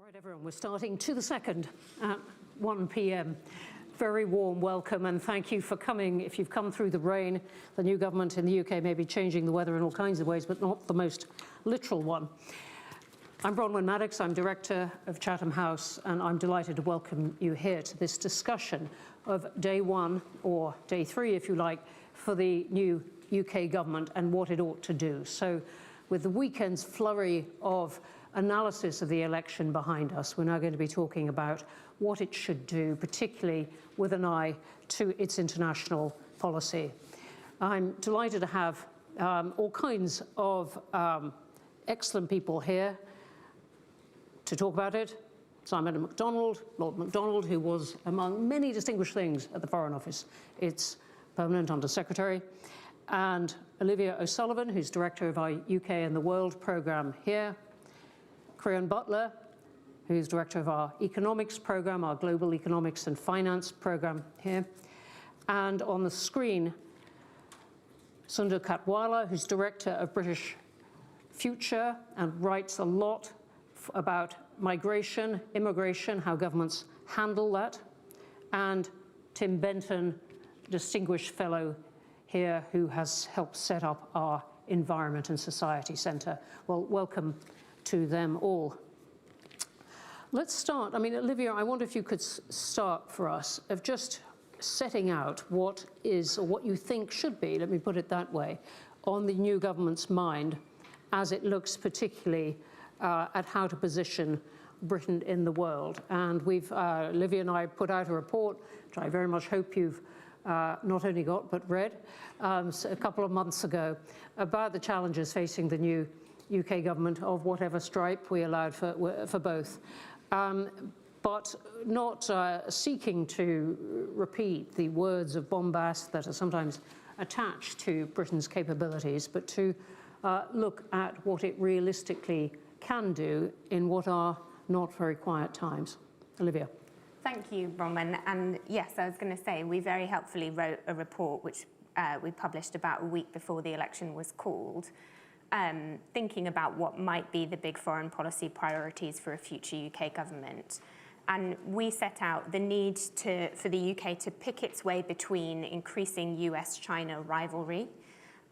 Right, everyone, we're starting to the second at 1 p.m. Very warm welcome and thank you for coming. If you've come through the rain, the new government in the UK may be changing the weather in all kinds of ways, but not the most literal one. I'm Bronwyn Maddox, I'm Director of Chatham House, and I'm delighted to welcome you here to this discussion of day one, or day three if you like, for the new UK government and what it ought to do. So with the weekend's flurry of analysis of the election behind us, we're now going to be talking about what it should do, particularly with an eye to its international policy. I'm delighted to have all kinds of excellent people here to talk about it. Simon MacDonald, Lord MacDonald, who was, among many distinguished things at the Foreign Office, its permanent Under-Secretary, and Olivia O'Sullivan, who's Director of our UK and the World programme here, Creon Butler, who's Director of our Economics programme, our Global Economics and Finance programme here, and on the screen, Sundar Katwala, who's Director of British Future and writes a lot about migration, immigration, how governments handle that, and Tim Benton, Distinguished Fellow here, who has helped set up our Environment and Society Centre. Well, welcome to them all. Let's start. I mean, Olivia, I wonder if you could start for us of just setting out what is, or what you think should be, let me put it that way, on the new government's mind as it looks particularly at how to position Britain in the world. And we've, Olivia and I put out a report, which I very much hope you've not only got, but read a couple of months ago, about the challenges facing the new UK government of whatever stripe we allowed for both. But not seeking to repeat the words of bombast that are sometimes attached to Britain's capabilities, but to look at what it realistically can do in what are not very quiet times. Olivia. Thank you, Bronwyn. And yes, I was going to say, we very helpfully wrote a report which we published about a week before the election was called, thinking about what might be the big foreign policy priorities for a future UK government. And we set out the need for the UK to pick its way between increasing US-China rivalry,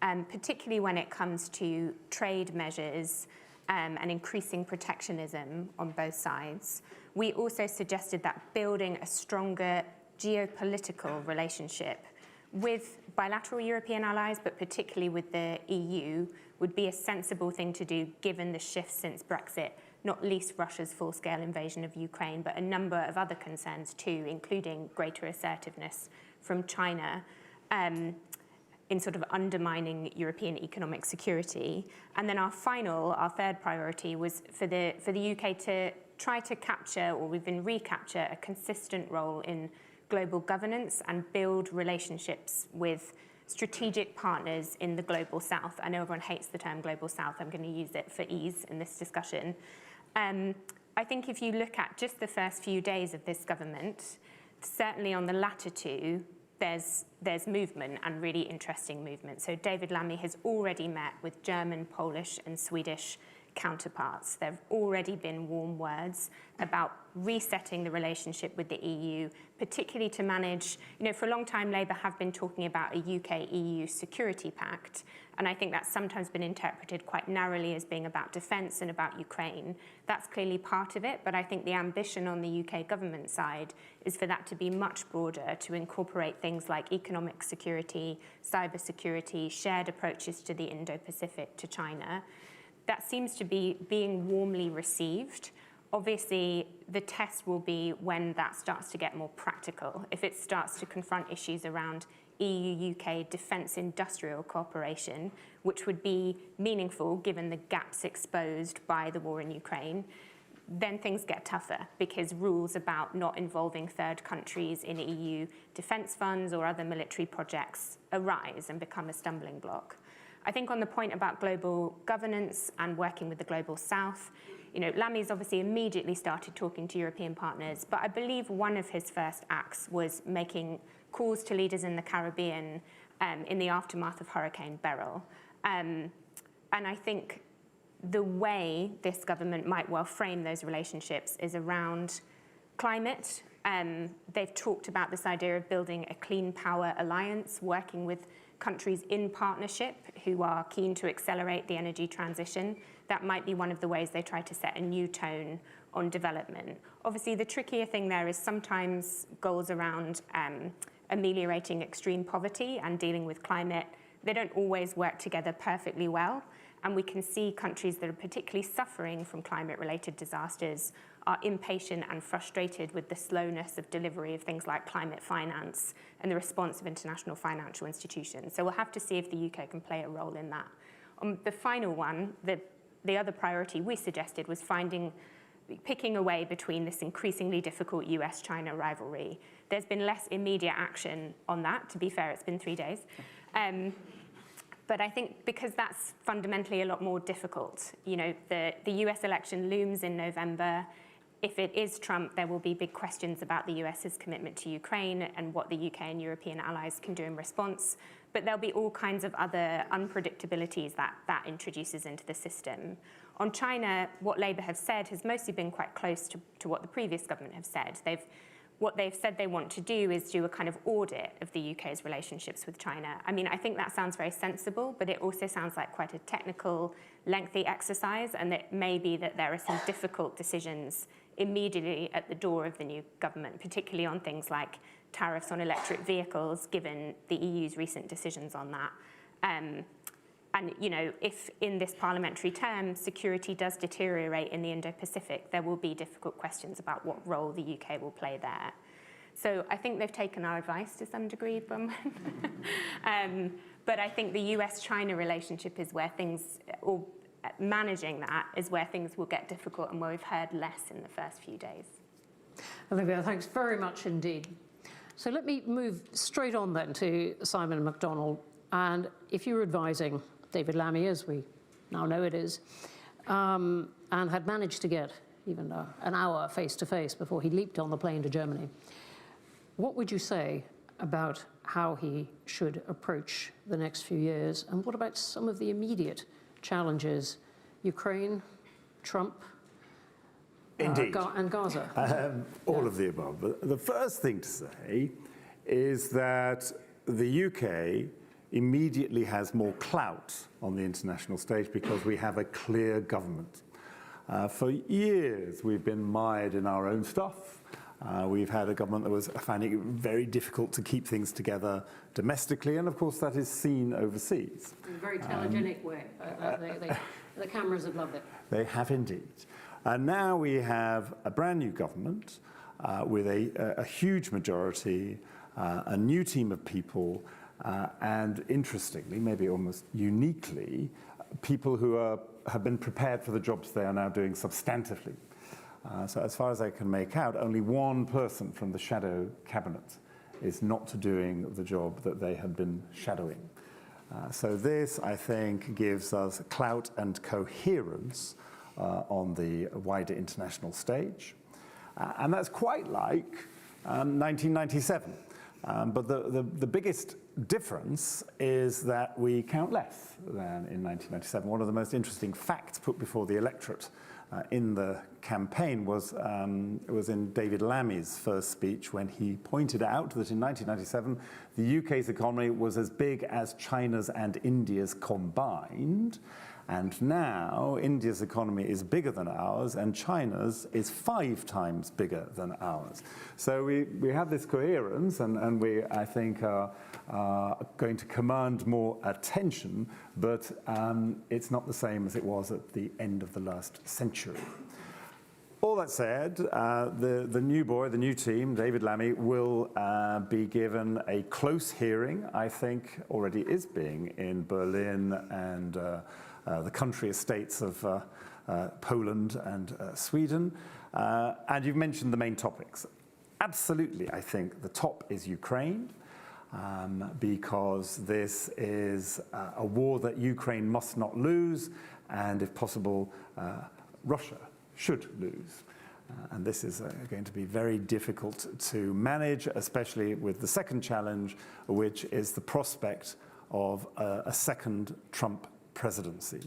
particularly when it comes to trade measures and increasing protectionism on both sides. We also suggested that building a stronger geopolitical relationship with bilateral European allies, but particularly with the EU, would be a sensible thing to do given the shifts since Brexit, not least Russia's full-scale invasion of Ukraine, but a number of other concerns too, including greater assertiveness from China in sort of undermining European economic security. And then our third priority was for the UK to try to capture, or even recapture, a consistent role in global governance and build relationships with strategic partners in the global south. I know everyone hates the term global south. I'm going to use it for ease in this discussion. I think if you look at just the first few days of this government, certainly on the latter two, there's movement, and really interesting movement. So David Lammy has already met with German, Polish and Swedish counterparts. There have already been warm words about resetting the relationship with the EU, particularly to manage, for a long time Labour have been talking about a UK-EU security pact, and I think that's sometimes been interpreted quite narrowly as being about defence and about Ukraine. That's clearly part of it, but I think the ambition on the UK government side is for that to be much broader, to incorporate things like economic security, cyber security, shared approaches to the Indo-Pacific, to China. That seems to be being warmly received. Obviously, the test will be when that starts to get more practical, if it starts to confront issues around EU-UK defence industrial cooperation, which would be meaningful given the gaps exposed by the war in Ukraine. Then things get tougher because rules about not involving third countries in EU defence funds or other military projects arise and become a stumbling block. I think on the point about global governance and working with the global south, Lammy's obviously immediately started talking to European partners, but I believe one of his first acts was making calls to leaders in the Caribbean in the aftermath of Hurricane Beryl. And I think the way this government might well frame those relationships is around climate. They've talked about this idea of building a clean power alliance, working with countries in partnership who are keen to accelerate the energy transition. That might be one of the ways they try to set a new tone on development. Obviously, the trickier thing there is sometimes goals around ameliorating extreme poverty and dealing with climate. They don't always work together perfectly well. And we can see countries that are particularly suffering from climate-related disasters are impatient and frustrated with the slowness of delivery of things like climate finance and the response of international financial institutions. So we'll have to see if the UK can play a role in that. The final one, the other priority we suggested was picking a way between this increasingly difficult US-China rivalry. There's been less immediate action on that. To be fair, it's been 3 days. But I think because that's fundamentally a lot more difficult, you know, the US election looms in November. If it is Trump, there will be big questions about the US's commitment to Ukraine and what the UK and European allies can do in response. But there'll be all kinds of other unpredictabilities that introduces into the system. On China, what Labour have said has mostly been quite close to what the previous government have said. What they've said they want to do is do a kind of audit of the UK's relationships with China. I mean, I think that sounds very sensible, but it also sounds like quite a technical, lengthy exercise, and it may be that there are some difficult decisions immediately at the door of the new government, particularly on things like tariffs on electric vehicles, given the EU's recent decisions on that. And, you know, if in this parliamentary term security does deteriorate in the Indo-Pacific, there will be difficult questions about what role the UK will play there. So I think they've taken our advice to some degree, Bronwyn. But I think the US-China relationship is where things, or managing that, is where things will get difficult and where we've heard less in the first few days. Olivia, thanks very much indeed. So let me move straight on then to Simon MacDonald. And if you were advising David Lammy, as we now know it is, and had managed to get even an hour face-to-face before he leaped on the plane to Germany, what would you say about how he should approach the next few years? And what about some of the immediate challenges? Ukraine, Trump, Indeed. And Gaza? All of the above. But the first thing to say is that the UK immediately has more clout on the international stage because we have a clear government. For years, we've been mired in our own stuff. We've had a government that was finding it very difficult to keep things together domestically, and of course that is seen overseas. In a very telegenic way. The cameras have loved it. They have indeed. And now we have a brand new government with a huge majority, a new team of people, and interestingly, maybe almost uniquely, people who have been prepared for the jobs they are now doing substantively. So as far as I can make out, only one person from the shadow cabinet is not doing the job that they had been shadowing. So this, I think, gives us clout and coherence on the wider international stage. And that's quite like 1997. But the biggest difference is that we count less than in 1997. One of the most interesting facts put before the electorate in the campaign was in David Lammy's first speech, when he pointed out that in 1997 the UK's economy was as big as China's and India's combined. And now India's economy is bigger than ours, and China's is 5 times bigger than ours. So we have this coherence, and we, I think, are going to command more attention, but it's not the same as it was at the end of the last century. All that said, the new boy, the new team, David Lammy, will be given a close hearing, I think already is being, in Berlin and the country estates of Poland and Sweden. And you've mentioned the main topics. Absolutely, I think the top is Ukraine, because this is a war that Ukraine must not lose, and if possible, Russia should lose. And this is going to be very difficult to manage, especially with the second challenge, which is the prospect of a second Trump presidency.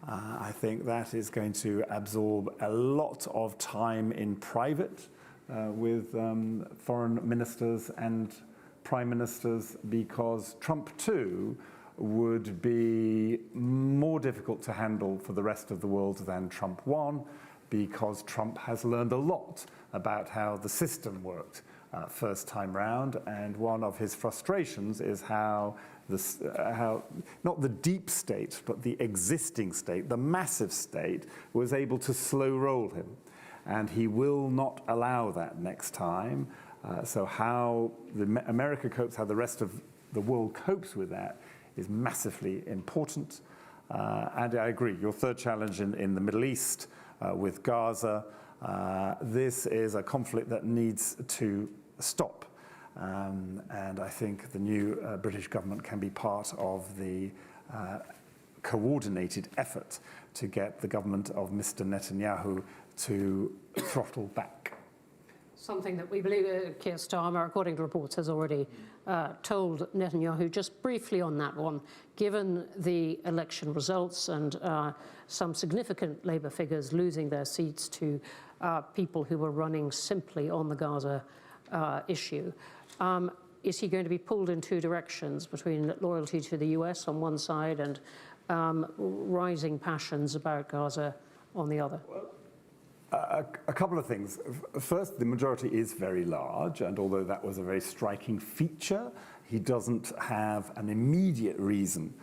I think that is going to absorb a lot of time in private with foreign ministers and prime ministers, because Trump 2 would be more difficult to handle for the rest of the world than Trump 1, because Trump has learned a lot about how the system worked first time round, and one of his frustrations is how not the deep state, but the existing state, the massive state, was able to slow roll him. And he will not allow that next time. So how America copes, how the rest of the world copes with that is massively important. And I agree, your third challenge in the Middle East with Gaza, this is a conflict that needs to stop. And I think the new British government can be part of the coordinated effort to get the government of Mr. Netanyahu to throttle back. Something that we believe Keir Starmer, according to reports, has already told Netanyahu. Just briefly on that one, given the election results and some significant Labour figures losing their seats to people who were running simply on the Gaza issue, is he going to be pulled in two directions, between loyalty to the US on one side and rising passions about Gaza on the other? A couple of things. First, the majority is very large, and although that was a very striking feature, he doesn't have an immediate reason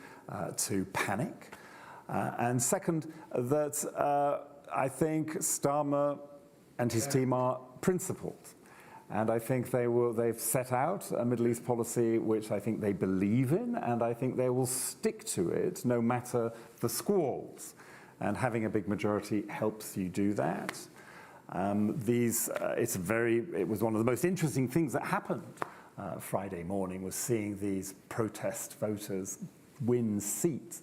to panic. And second, that I think Starmer and his team are principled. And I think they've set out a Middle East policy which I think they believe in, and I think they will stick to it no matter the squalls. And having a big majority helps you do that. It was one of the most interesting things that happened Friday morning, was seeing these protest voters win seats.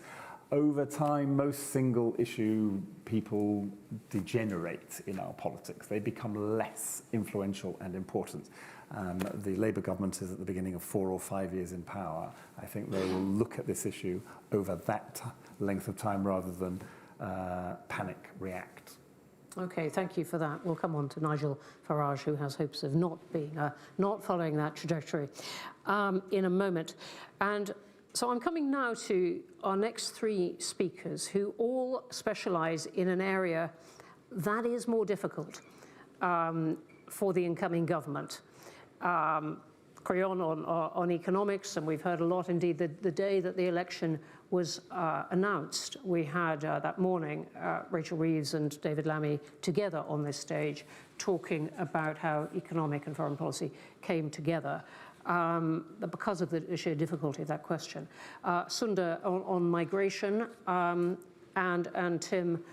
Over time, most single issue people degenerate in our politics. They become less influential and important. The Labour government is at the beginning of 4 or 5 years in power. I think they will look at this issue over that length of time rather than panic react. Okay, thank you for that. We'll come on to Nigel Farage, who has hopes of not following that trajectory in a moment. And so I'm coming now to our next three speakers, who all specialise in an area that is more difficult for the incoming government. Creon on economics, and we've heard a lot indeed. The day that the election was announced, we had that morning Rachel Reeves and David Lammy together on this stage talking about how economic and foreign policy came together because of the sheer difficulty of that question. Sunda on migration, and Tim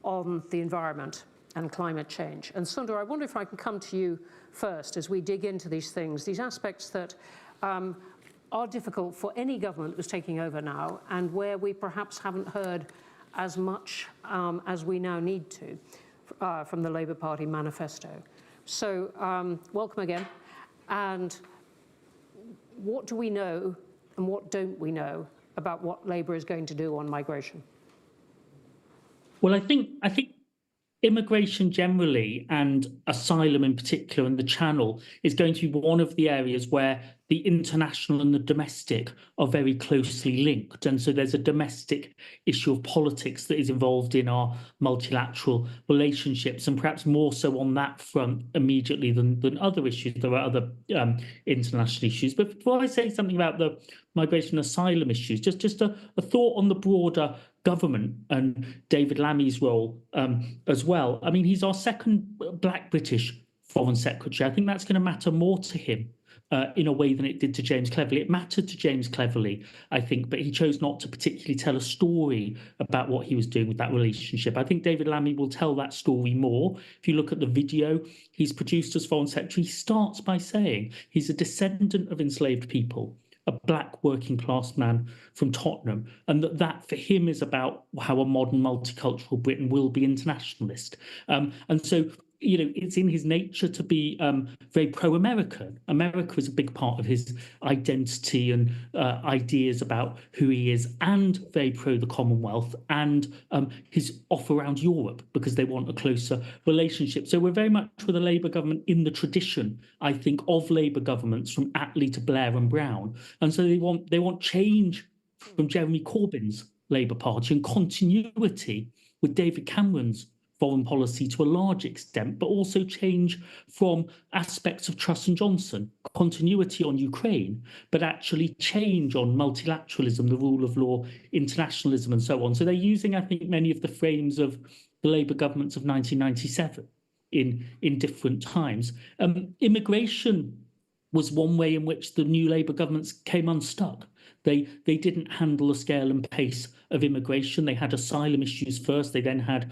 on the environment and climate change. And Sunda, I wonder if I can come to you first as we dig into these things, these aspects that are difficult for any government who's taking over now, and where we perhaps haven't heard as much as we now need to from the Labour Party manifesto. So welcome again. And what do we know and what don't we know about what Labour is going to do on migration? Well, I think immigration generally and asylum in particular, and the Channel, is going to be one of the areas where the international and the domestic are very closely linked. And so there's a domestic issue of politics that is involved in our multilateral relationships, and perhaps more so on that front immediately than other issues. There are other international issues. But before I say something about the migration and asylum issues, just a thought on the broader government and David Lammy's role as well. I mean, he's our second Black British Foreign Secretary. I think that's going to matter more to him in a way than it did to James Cleverly. It mattered to James Cleverly, I think, but he chose not to particularly tell a story about what he was doing with that relationship. I think David Lammy will tell that story more. If you look at the video he's produced as Foreign Secretary, he starts by saying he's a descendant of enslaved people, a black working class man from Tottenham, and that for him is about how a modern multicultural Britain will be internationalist. And so it's in his nature to be very pro-American. America is a big part of his identity and ideas about who he is, and very pro the Commonwealth, and his offer around Europe because they want a closer relationship. So we're very much with a Labour government in the tradition, I think, of Labour governments from Attlee to Blair and Brown, and so they want change from Jeremy Corbyn's Labour Party and continuity with David Cameron's foreign policy to a large extent, but also change from aspects of Truss and Johnson, continuity on Ukraine, but actually change on multilateralism, the rule of law, internationalism, and so on. So they're using, I think, many of the frames of the Labour governments of 1997 in different times. Immigration was one way in which the new Labour governments came unstuck. They didn't handle the scale and pace of immigration. They had asylum issues first. They then had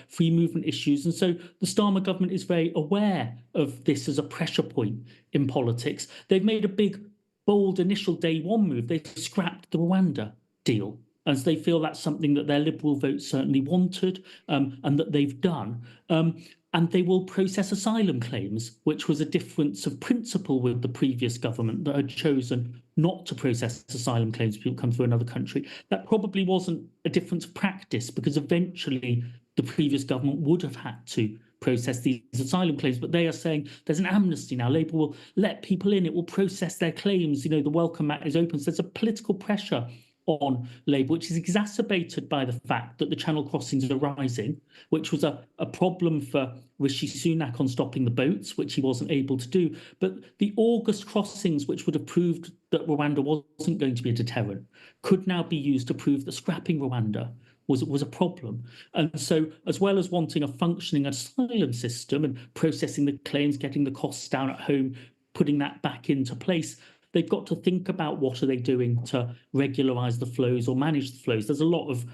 free movement issues. And so the Starmer government is very aware of this as a pressure point in politics. They've made a big, bold initial day one move. They scrapped the Rwanda deal, as they feel that's something that their Liberal vote certainly wanted, and that they've done. And they will process asylum claims, which was a difference of principle with the previous government that had chosen not to process asylum claims if people come through another country. That probably wasn't a difference of practice, because eventually the previous government would have had to process these asylum claims. But they are saying there's an amnesty now. Labour will let people in. It will process their claims. The welcome mat is open. So there's a political pressure on Labour, which is exacerbated by the fact that the Channel crossings are rising, which was a problem for Rishi Sunak on stopping the boats, which he wasn't able to do. But the August crossings, which would have proved that Rwanda wasn't going to be a deterrent, could now be used to prove that scrapping Rwanda was a problem. And so, as well as wanting a functioning asylum system and processing the claims, getting the costs down at home, putting that back into place, they've got to think about what are they doing to regularise the flows or manage the flows. There's a lot of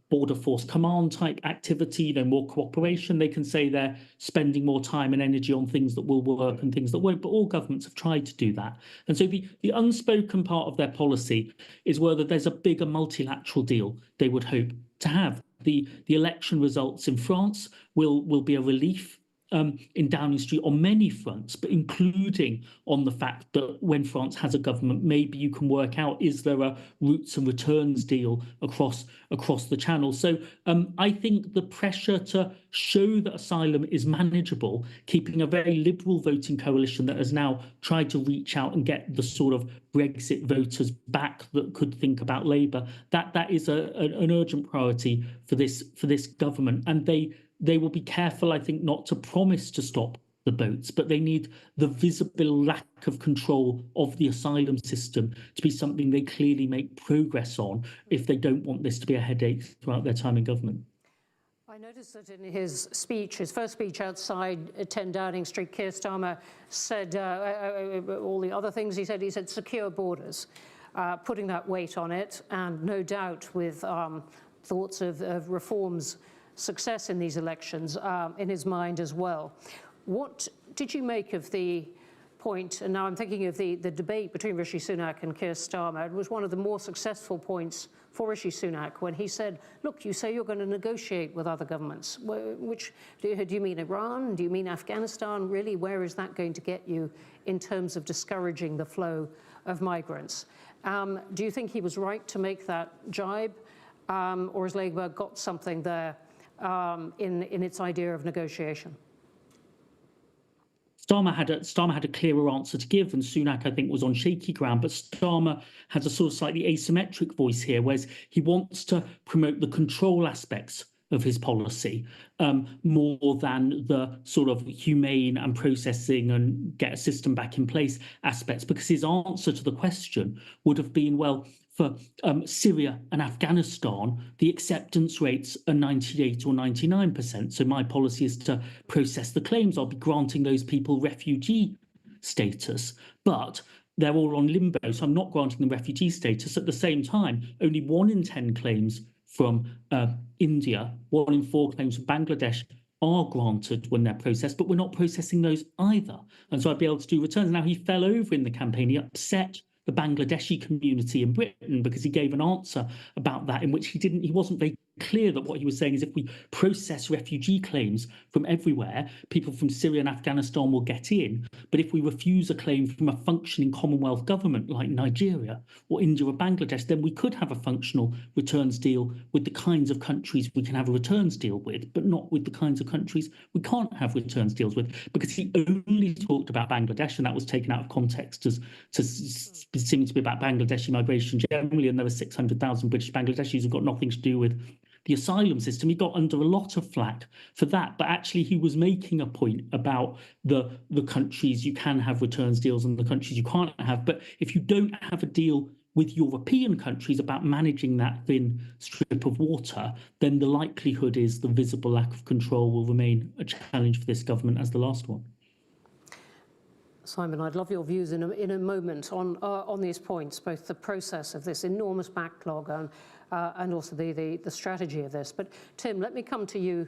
border force command type activity, more cooperation. They can say they're spending more time and energy on things that will work and things that won't, but all governments have tried to do that. And so the unspoken part of their policy is whether there's a bigger multilateral deal they would hope to have. The election results in France will be a relief in Downing Street on many fronts, but including on the fact that when France has a government, maybe you can work out, is there a routes and returns deal across the Channel? So I think the pressure to show that asylum is manageable, keeping a very liberal voting coalition that has now tried to reach out and get the sort of Brexit voters back that could think about Labour, that is an urgent priority for this government. And they will be careful, I think, not to promise to stop the boats, but they need the visible lack of control of the asylum system to be something they clearly make progress on if they don't want this to be a headache throughout their time in government. I noticed that in his first speech outside 10 Downing Street, Keir Starmer said all the other things he said secure borders, putting that weight on it, and no doubt with thoughts of reforms, success in these elections in his mind as well. What did you make of the point, and now I'm thinking of the debate between Rishi Sunak and Keir Starmer? It was one of the more successful points for Rishi Sunak when he said, look, you say you're going to negotiate with other governments. Which do you mean Iran? Do you mean Afghanistan? Really, where is that going to get you in terms of discouraging the flow of migrants? Do you think he was right to make that jibe, or has Labour got something there in its idea of negotiation? Starmer had a clearer answer to give, and Sunak, I think, was on shaky ground. But Starmer has a sort of slightly asymmetric voice here, whereas he wants to promote the control aspects of his policy more than the sort of humane and processing and get a system back in place aspects, because his answer to the question would have been, well, for Syria and Afghanistan, the acceptance rates are 98 or 99%. So my policy is to process the claims. I'll be granting those people refugee status, but they're all on limbo. So I'm not granting them refugee status. At the same time, only 1 in 10 claims from India, 1 in 4 claims from Bangladesh are granted when they're processed, but we're not processing those either. And so I'd be able to do returns. Now, he fell over in the campaign. He upset the Bangladeshi community in Britain because he gave an answer about that in which he wasn't very clear that what he was saying is if we process refugee claims from everywhere, people from Syria and Afghanistan will get in. But if we refuse a claim from a functioning Commonwealth government like Nigeria or India or Bangladesh, then we could have a functional returns deal with the kinds of countries we can have a returns deal with, but not with the kinds of countries we can't have returns deals with. Because he only talked about Bangladesh, and that was taken out of context as to seeming to be about Bangladeshi migration generally, and there were 600,000 British Bangladeshis who got nothing to do with the asylum system. He got under a lot of flack for that, but actually he was making a point about the countries you can have returns deals and the countries you can't have. But if you don't have a deal with European countries about managing that thin strip of water, then the likelihood is the visible lack of control will remain a challenge for this government as the last one. Simon, I'd love your views in a moment on these points, both the process of this enormous backlog and also the strategy of this. But Tim, let me come to you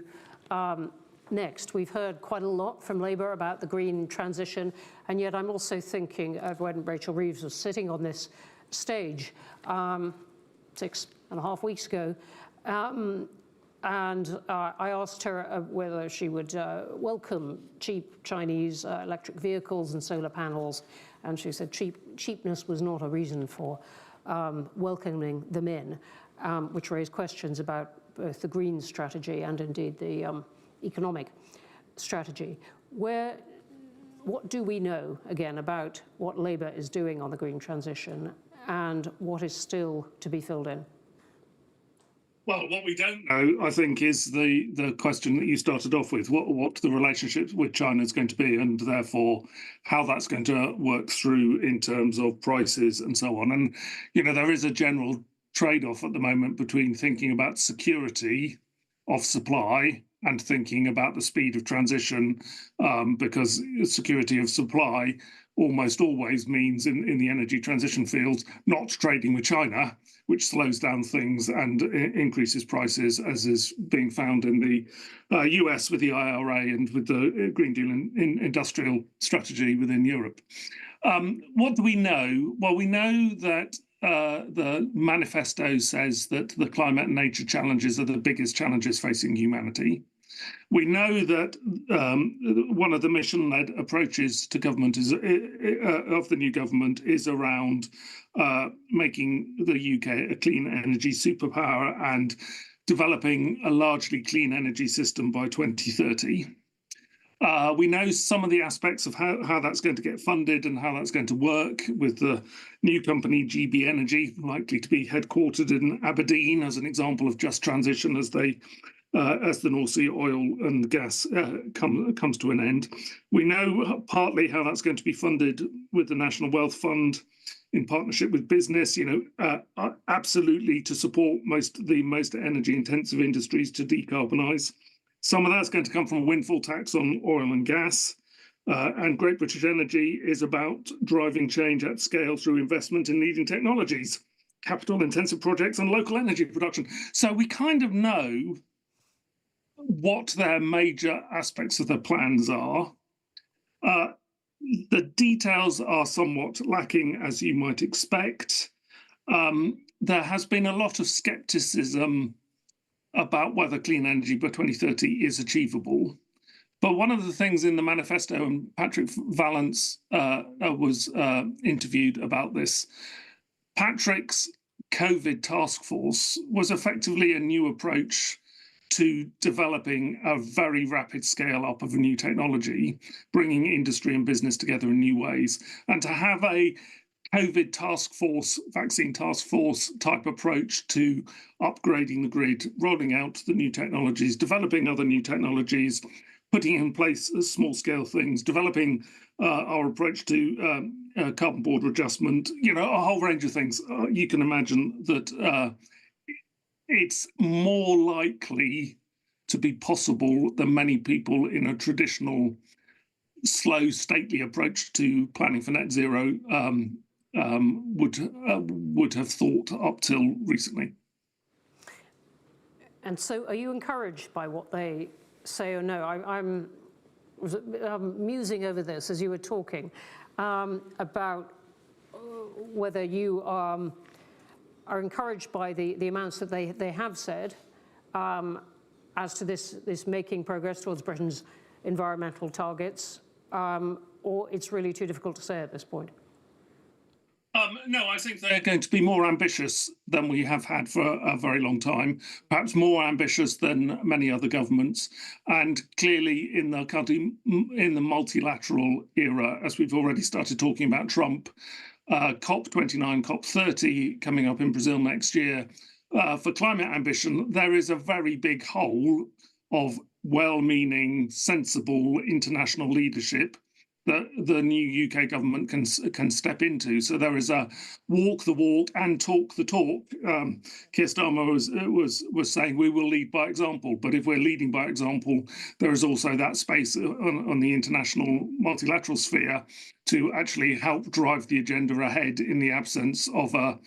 next. We've heard quite a lot from Labour about the green transition, and yet I'm also thinking of when Rachel Reeves was sitting on this stage 6.5 weeks ago, and I asked her whether she would welcome cheap Chinese electric vehicles and solar panels, and she said cheapness was not a reason for welcoming them in, which raised questions about both the green strategy and indeed the economic strategy. What do we know, again, about what Labour is doing on the green transition and what is still to be filled in? Well, what we don't know, I think, is the question that you started off with, what the relationship with China is going to be, and therefore how that's going to work through in terms of prices and so on. And, you know, there is a general trade-off at the moment between thinking about security of supply and thinking about the speed of transition, because security of supply almost always means in the energy transition fields not trading with China, which slows down things and increases prices, as is being found in the US with the IRA and with the Green Deal in industrial strategy within Europe. What do we know? Well, we know that the manifesto says that the climate and nature challenges are the biggest challenges facing humanity. We know that one of the mission-led approaches to government of the new government is around making the UK a clean energy superpower and developing a largely clean energy system by 2030. We know some of the aspects of how that's going to get funded and how that's going to work with the new company GB Energy, likely to be headquartered in Aberdeen as an example of just transition as the North Sea oil and gas comes to an end. We know partly how that's going to be funded with the National Wealth Fund in partnership with business, absolutely to support the most energy-intensive industries to decarbonise. Some of that's going to come from a windfall tax on oil and gas. And Great British Energy is about driving change at scale through investment in leading technologies, capital-intensive projects and local energy production. So we kind of know what their major aspects of the plans are. The details are somewhat lacking, as you might expect. There has been a lot of scepticism about whether clean energy by 2030 is achievable. But one of the things in the manifesto, and Patrick Vallance was interviewed about this, Patrick's COVID task force was effectively a new approach to developing a very rapid scale up of a new technology, bringing industry and business together in new ways. And to have a COVID task force, vaccine task force type approach to upgrading the grid, rolling out the new technologies, developing other new technologies, putting in place small scale things, developing our approach to carbon border adjustment, a whole range of things. You can imagine that it's more likely to be possible than many people in a traditional, slow, stately approach to planning for net zero would have thought up till recently. And so are you encouraged by what they say or no? I'm musing over this as you were talking about whether you are encouraged by the amounts that they have said, as to this making progress towards Britain's environmental targets, or it's really too difficult to say at this point? No, I think they're going to be more ambitious than we have had for a very long time, perhaps more ambitious than many other governments. And clearly in the multilateral era, as we've already started talking about Trump, COP29, COP30 coming up in Brazil next year, for climate ambition, there is a very big hole of well-meaning, sensible international leadership that the new UK government can step into. So there is a walk the walk and talk the talk. Keir Starmer was saying we will lead by example, but if we're leading by example, there is also that space on the international multilateral sphere to actually help drive the agenda ahead in the absence of a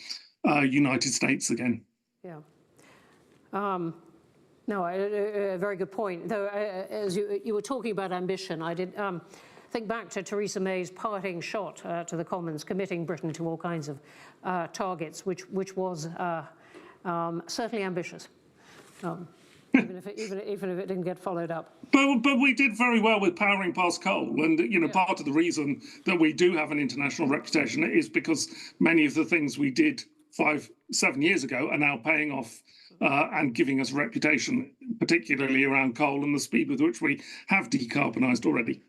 United States again. Yeah. No, a very good point. Though, as you were talking about ambition, I did think back to Theresa May's parting shot to the Commons, committing Britain to all kinds of targets, which was certainly ambitious, even if it didn't get followed up. But we did very well with powering past coal, and part of the reason that we do have an international reputation is because many of the things we did 5-7 years ago are now paying off and giving us a reputation, particularly around coal and the speed with which we have decarbonised already.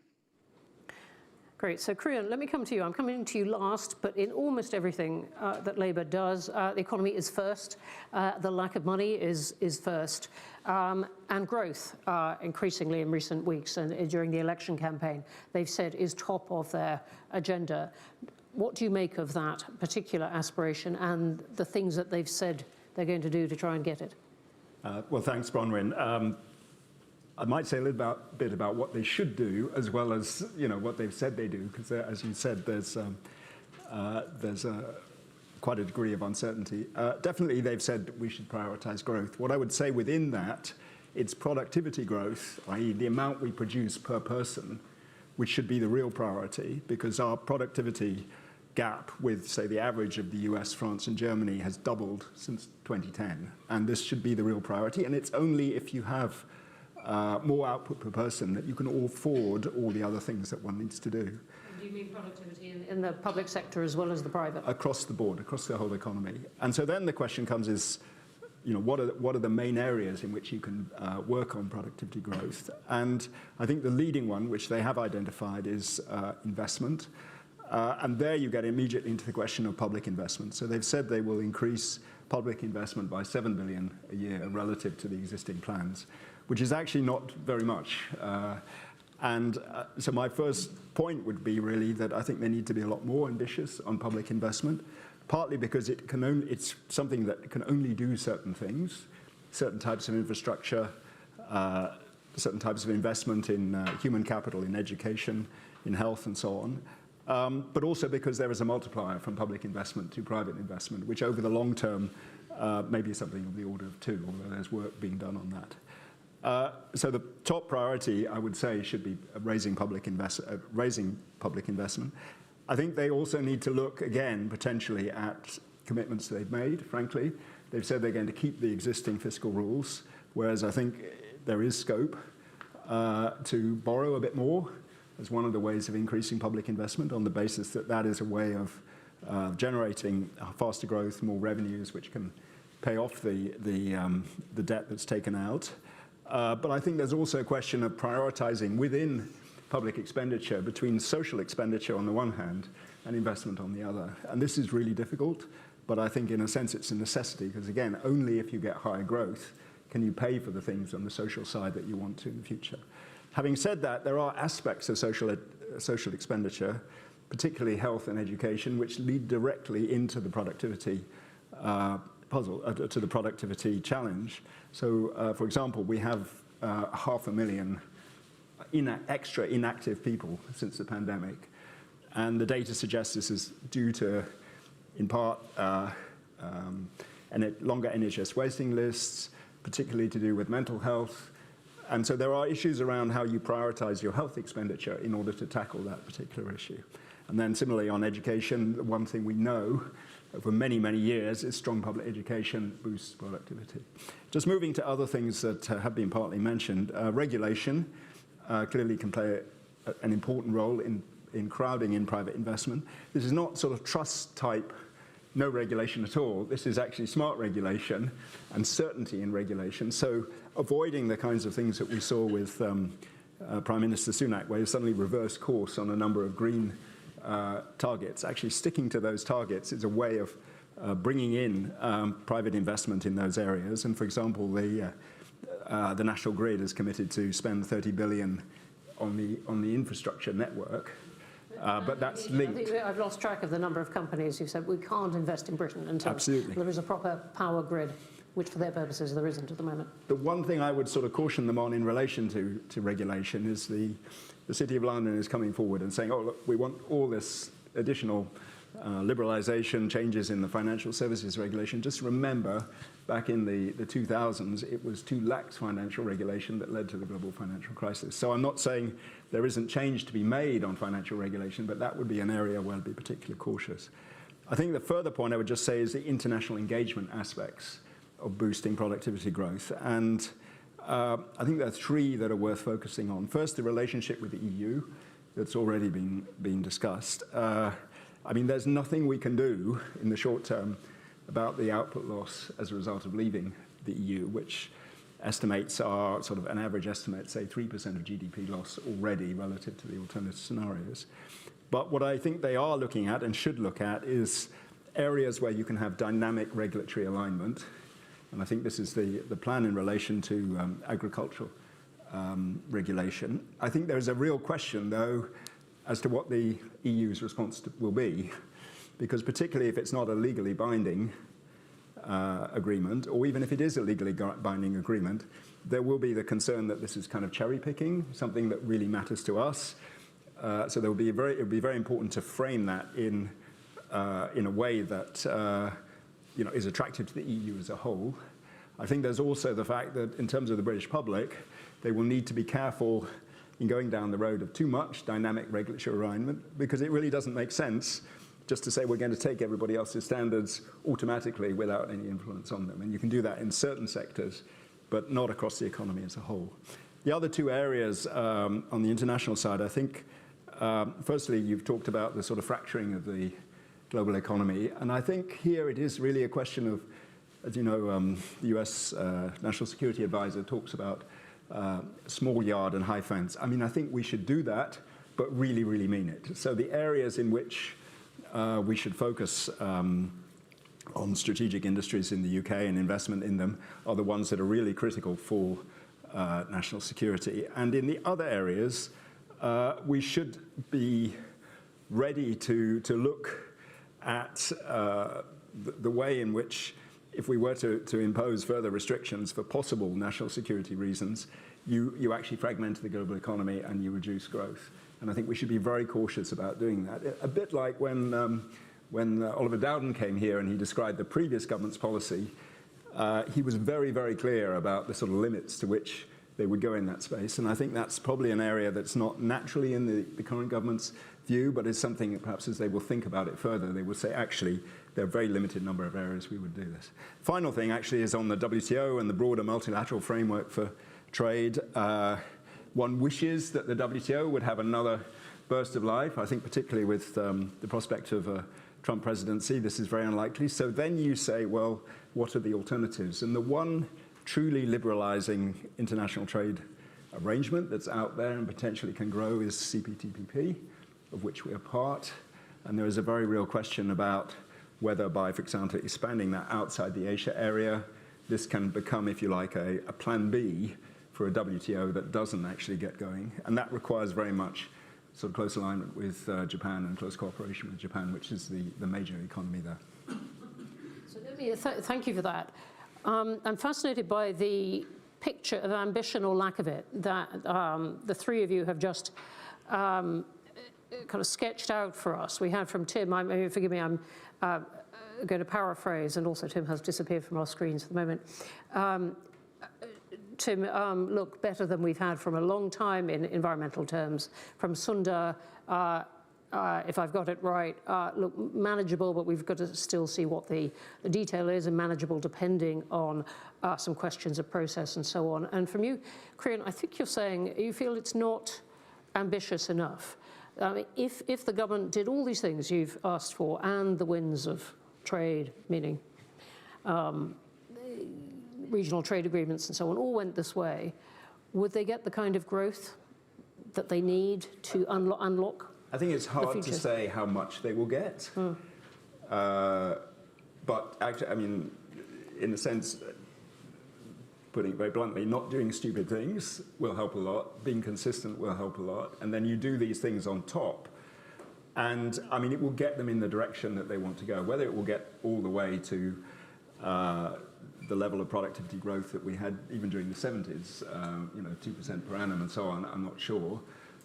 Great. So, Krian, let me come to you. I'm coming to you last, but in almost everything that Labour does, the economy is first, the lack of money is first, and growth, increasingly in recent weeks and during the election campaign, they've said is top of their agenda. What do you make of that particular aspiration and the things that they've said they're going to do to try and get it? Well, thanks, Bronwyn. I might say a little bit about what they should do, as well as what they've said they do, because as you said, there's quite a degree of uncertainty. Definitely, they've said we should prioritise growth. What I would say within that, it's productivity growth, i.e. the amount we produce per person, which should be the real priority, because our productivity gap with, say, the average of the US, France, and Germany has doubled since 2010, and this should be the real priority. And it's only if you have more output per person that you can afford all the other things that one needs to do. Do you mean productivity in the public sector as well as the private? Across the board, across the whole economy. And so then the question comes is, what are the main areas in which you can work on productivity growth? And I think the leading one, which they have identified, is investment. And there you get immediately into the question of public investment. So they've said they will increase public investment by $7 billion a year relative to the existing plans, which is actually not very much. So my first point would be really that I think they need to be a lot more ambitious on public investment, partly because it's something that can only do certain things, certain types of infrastructure, certain types of investment in human capital, in education, in health, and so on. But also because there is a multiplier from public investment to private investment, which over the long term may be something of the order of 2, although there's work being done on that. So the top priority, I would say, should be raising public investment. I think they also need to look again, potentially, at commitments they've made, frankly. They've said they're going to keep the existing fiscal rules, whereas I think there is scope to borrow a bit more as one of the ways of increasing public investment, on the basis that that is a way of generating faster growth, more revenues, which can pay off the debt that's taken out. But I think there's also a question of prioritizing within public expenditure between social expenditure on the one hand and investment on the other. And this is really difficult, but I think in a sense it's a necessity, because again, only if you get higher growth can you pay for the things on the social side that you want to in the future. Having said that, there are aspects of social expenditure, particularly health and education, which lead directly into the productivity to the productivity challenge. So, for example, we have 500,000 extra inactive people since the pandemic, and the data suggests this is due to, in part, longer NHS waiting lists, particularly to do with mental health. And so there are issues around how you prioritize your health expenditure in order to tackle that particular issue. And then similarly on education, one thing we know over many, many years is strong public education boosts productivity. Just moving to other things that have been partly mentioned, regulation clearly can play an important role in crowding in private investment. This is not sort of trust type, no regulation at all. This is actually smart regulation and certainty in regulation. So avoiding the kinds of things that we saw with Prime Minister Sunak, where he suddenly reversed course on a number of green targets. Actually sticking to those targets is a way of bringing in private investment in those areas. And for example, the National Grid is committed to spend 30 billion on the infrastructure network. But that's linked. I think I've lost track of the number of companies who said we can't invest in Britain until there is a proper power grid, which for their purposes there isn't at the moment. The one thing I would sort of caution them on in relation to regulation is the City of London is coming forward and saying, oh, look, we want all this additional liberalisation, changes in the financial services regulation. Just remember, back in the 2000s, it was too lax financial regulation that led to the global financial crisis. So I'm not saying there isn't change to be made on financial regulation, but that would be an area where I'd be particularly cautious. I think the further point I would just say is the international engagement aspects of boosting productivity growth. And I think there are three that are worth focusing on. First, the relationship with the EU that's already been discussed. I mean, there's nothing we can do in the short term about the output loss as a result of leaving the EU, which estimates are sort of an average estimate, say 3% of GDP loss already relative to the alternative scenarios. But what I think they are looking at and should look at is areas where you can have dynamic regulatory alignment. And I think this is the plan in relation to agricultural regulation. I think there's a real question, though, as to what the EU's response will be, because particularly if it's not a legally binding agreement, or even if it is a legally binding agreement, there will be the concern that this is kind of cherry picking, something that really matters to us. So it would be very important to frame that in a way that is attractive to the EU as a whole. I think there's also the fact that in terms of the British public, they will need to be careful in going down the road of too much dynamic regulatory alignment, because it really doesn't make sense just to say we're going to take everybody else's standards automatically without any influence on them. And you can do that in certain sectors, but not across the economy as a whole. The other two areas on the international side, I think, firstly, you've talked about the sort of fracturing of the global economy. And I think here it is really a question of, as you know, the US National Security Advisor talks about small yard and high fence. I mean, I think we should do that, but really, really mean it. So the areas in which we should focus on strategic industries in the UK and investment in them are the ones that are really critical for national security. And in the other areas, we should be ready to look at the way in which, if we were to impose further restrictions for possible national security reasons, you actually fragment the global economy and you reduce growth. And I think we should be very cautious about doing that. A bit like when Oliver Dowden came here and he described the previous government's policy, he was very, very clear about the sort of limits to which they would go in that space. And I think that's probably an area that's not naturally in the current government's view, but is something that perhaps as they will think about it further, they will say, actually, there are a very limited number of areas we would do this. Final thing, actually, is on the WTO and the broader multilateral framework for trade. One wishes that the WTO would have another burst of life. I think particularly with the prospect of a Trump presidency, this is very unlikely. So then you say, well, what are the alternatives? And the one truly liberalizing international trade arrangement that's out there and potentially can grow is CPTPP, of which we are part. And there is a very real question about whether by, for example, expanding that outside the Asia area, this can become, if you like, a plan B for a WTO that doesn't actually get going. And that requires very much sort of close alignment with Japan and close cooperation with Japan, which is the major economy there. So let me thank you for that. I'm fascinated by the picture of ambition or lack of it that the three of you have just kind of sketched out for us. We had from Tim, forgive me, I'm going to paraphrase, and also Tim has disappeared from our screens for the moment. Tim, look better than we've had from a long time in environmental terms, from Sundar, if I've got it right, look, manageable, but we've got to still see what the detail is, and manageable depending on some questions of process and so on. And from you, Crian, I think you're saying you feel it's not ambitious enough. I mean, if the government did all these things you've asked for and the winds of trade, meaning regional trade agreements and so on, all went this way, would they get the kind of growth that they need to unlock? I think it's hard to say how much they will get. But actually, I mean, in a sense, putting it very bluntly, not doing stupid things will help a lot. Being consistent will help a lot. And then you do these things on top. And I mean, it will get them in the direction that they want to go. Whether it will get all the way to the level of productivity growth that we had even during the 70s, 2% per annum and so on, I'm not sure.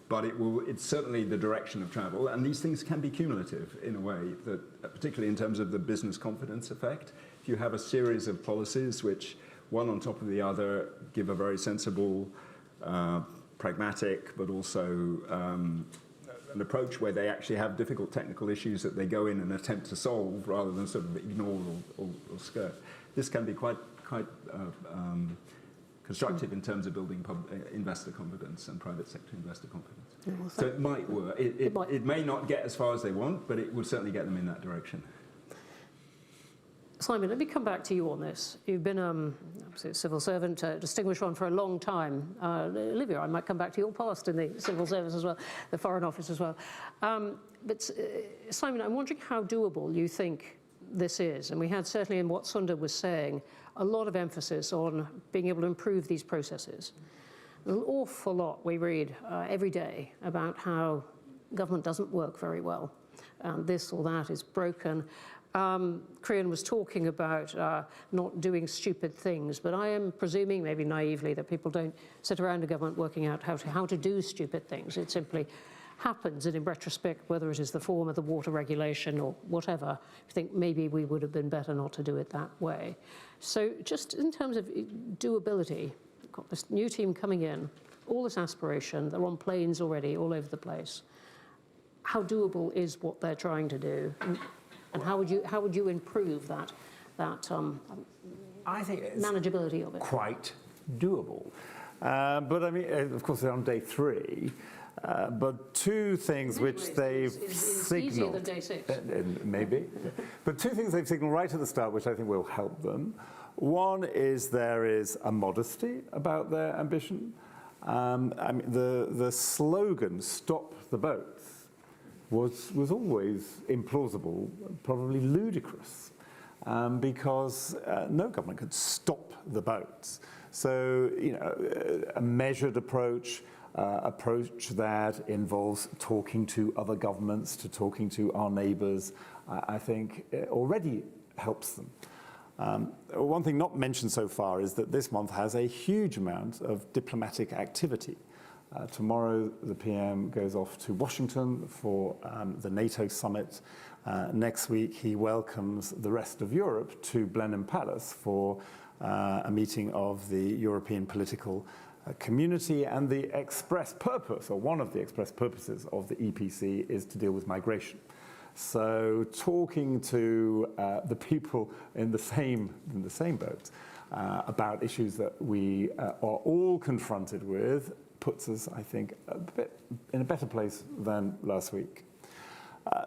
But it's certainly the direction of travel. And these things can be cumulative in a way, that particularly in terms of the business confidence effect. If you have a series of policies which, one on top of the other, give a very sensible, pragmatic, but also an approach where they actually have difficult technical issues that they go in and attempt to solve rather than sort of ignore or skirt. This can be quite constructive in terms of building investor confidence and private sector investor confidence. So it might work. It may not get as far as they want, but it would certainly get them in that direction. Simon, let me come back to you on this. You've been a civil servant, a distinguished one for a long time. Olivia, I might come back to your past in the civil service as well, the Foreign Office as well. But Simon, I'm wondering how doable you think this is. And we had, certainly in what Sunda was saying, a lot of emphasis on being able to improve these processes. There's an awful lot we read every day about how government doesn't work very well. This or that is broken. Crian was talking about not doing stupid things, but I am presuming, maybe naively, that people don't sit around a government working out how to do stupid things. It simply happens, and in retrospect, whether it is the form of the water regulation or whatever, I think maybe we would have been better not to do it that way. So just in terms of doability, we've got this new team coming in, all this aspiration, they're on planes already all over the place. How doable is what they're trying to do? And how would you improve that I think it's manageability of it? Quite doable. But I mean, of course, they're on day 3. But two things which they've signalled. Easier than day 6. Maybe. But two things they've signalled right at the start, which I think will help them. One is there is a modesty about their ambition. I mean, the slogan, "Stop the boats," was always implausible, probably ludicrous, because no government could stop the boats. So, a measured approach that involves talking to other governments, to talking to our neighbours, I think already helps them. One thing not mentioned so far is that this month has a huge amount of diplomatic activity. Tomorrow, the PM goes off to Washington for the NATO summit. Next week, he welcomes the rest of Europe to Blenheim Palace for a meeting of the European political community. And the express purpose, or one of the express purposes of the EPC, is to deal with migration. So talking to the people in the same boat about issues that we are all confronted with puts us, I think, in a better place than last week.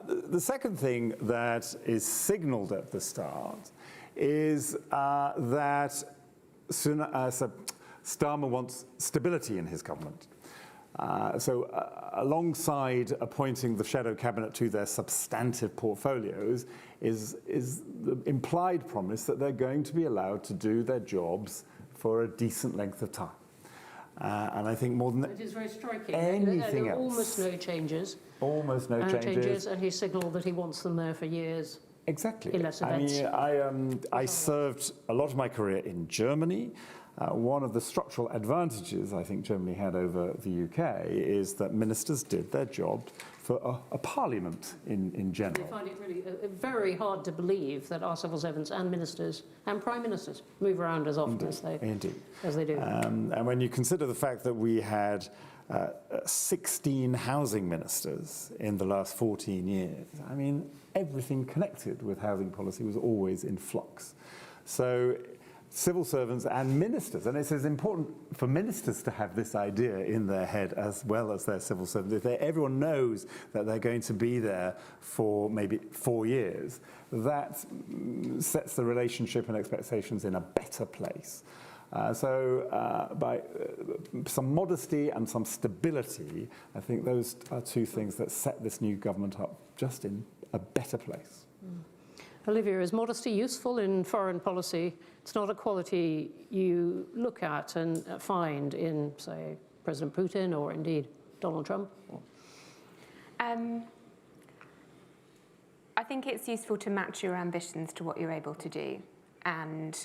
The second thing that is signalled at the start is that Starmer wants stability in his government. So alongside appointing the shadow cabinet to their substantive portfolios is the implied promise that they're going to be allowed to do their jobs for a decent length of time. And I think more than It is very striking. anything else. Almost no changes. Almost no changes. And he signalled that he wants them there for years. Exactly. In less events. I mean, I served a lot of my career in Germany. one of the structural advantages I think Germany had over the UK is that ministers did their job for a parliament in general. I find it really very hard to believe that our civil servants and ministers and prime ministers move around as often as they do. And when you consider the fact that we had 16 housing ministers in the last 14 years, I mean, everything connected with housing policy was always in flux. So civil servants and ministers, and it's as important for ministers to have this idea in their head as well as their civil servants. If everyone knows that they're going to be there for maybe 4 years, that sets the relationship and expectations in a better place. By some modesty and some stability, I think those are two things that set this new government up just in a better place. Olivia, is modesty useful in foreign policy? It's not a quality you look at and find in, say, President Putin or indeed Donald Trump? I think it's useful to match your ambitions to what you're able to do. And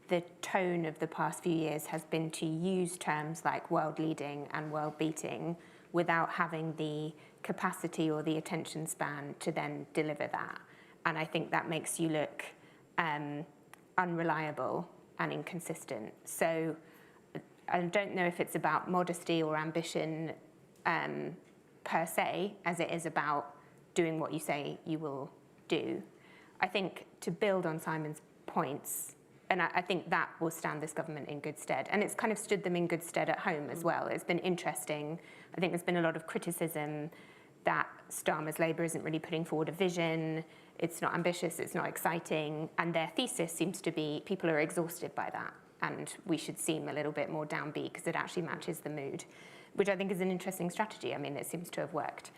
the tone of the past few years has been to use terms like world leading and world beating without having the capacity or the attention span to then deliver that. And I think that makes you look unreliable and inconsistent. So I don't know if it's about modesty or ambition per se, as it is about doing what you say you will do. I think to build on Simon's points, and I think that will stand this government in good stead. And it's kind of stood them in good stead at home as well. It's been interesting. I think there's been a lot of criticism that Starmer's Labour isn't really putting forward a vision. It's not ambitious, it's not exciting, and their thesis seems to be people are exhausted by that, and we should seem a little bit more downbeat because it actually matches the mood, which I think is an interesting strategy. I mean, it seems to have worked.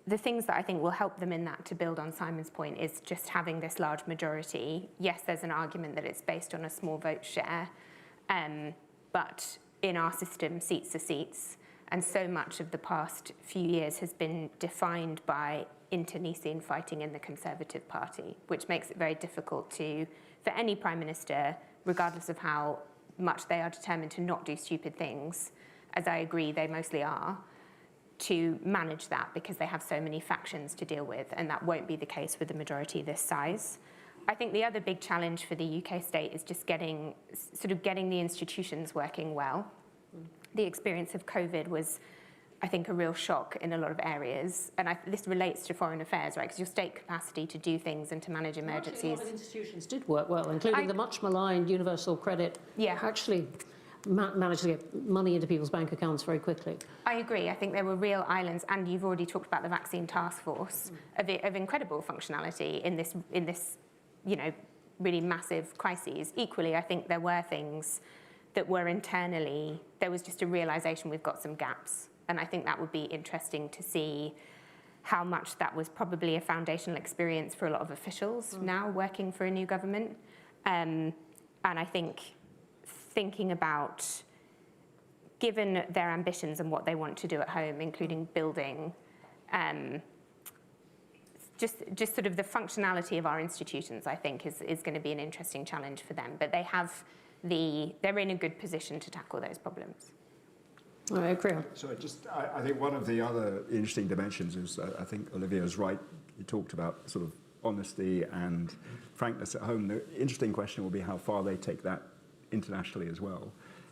The things that I think will help them in that, to build on Simon's point, is just having this large majority. Yes, there's an argument that it's based on a small vote share, but in our system, seats are seats. And so much of the past few years has been defined by internecine fighting in the Conservative Party, which makes it very difficult for any Prime Minister, regardless of how much they are determined to not do stupid things, as I agree they mostly are, to manage that because they have so many factions to deal with, and that won't be the case with a majority this size. I think the other big challenge for the UK state is just getting the institutions working well. The experience of COVID was, I think, a real shock in a lot of areas. And this relates to foreign affairs, right? Because your state capacity to do things and to manage emergencies. Actually, a lot of institutions did work well, including the much maligned universal credit. Yeah. Actually managed to get money into people's bank accounts very quickly. I agree. I think there were real islands, and you've already talked about the vaccine task force of incredible functionality in this, really massive crises. Equally, I think there were things that were internally, there was just a realization we've got some gaps. And I think that would be interesting to see how much that was probably a foundational experience for a lot of officials now working for a new government. And I think thinking about, given their ambitions and what they want to do at home, including building, just sort of the functionality of our institutions, I think is going to be an interesting challenge for them. But they're in a good position to tackle those problems. I agree. So I think one of the other interesting dimensions is, I think Olivia is right, you talked about sort of honesty and frankness at home. The interesting question will be how far they take that internationally as well,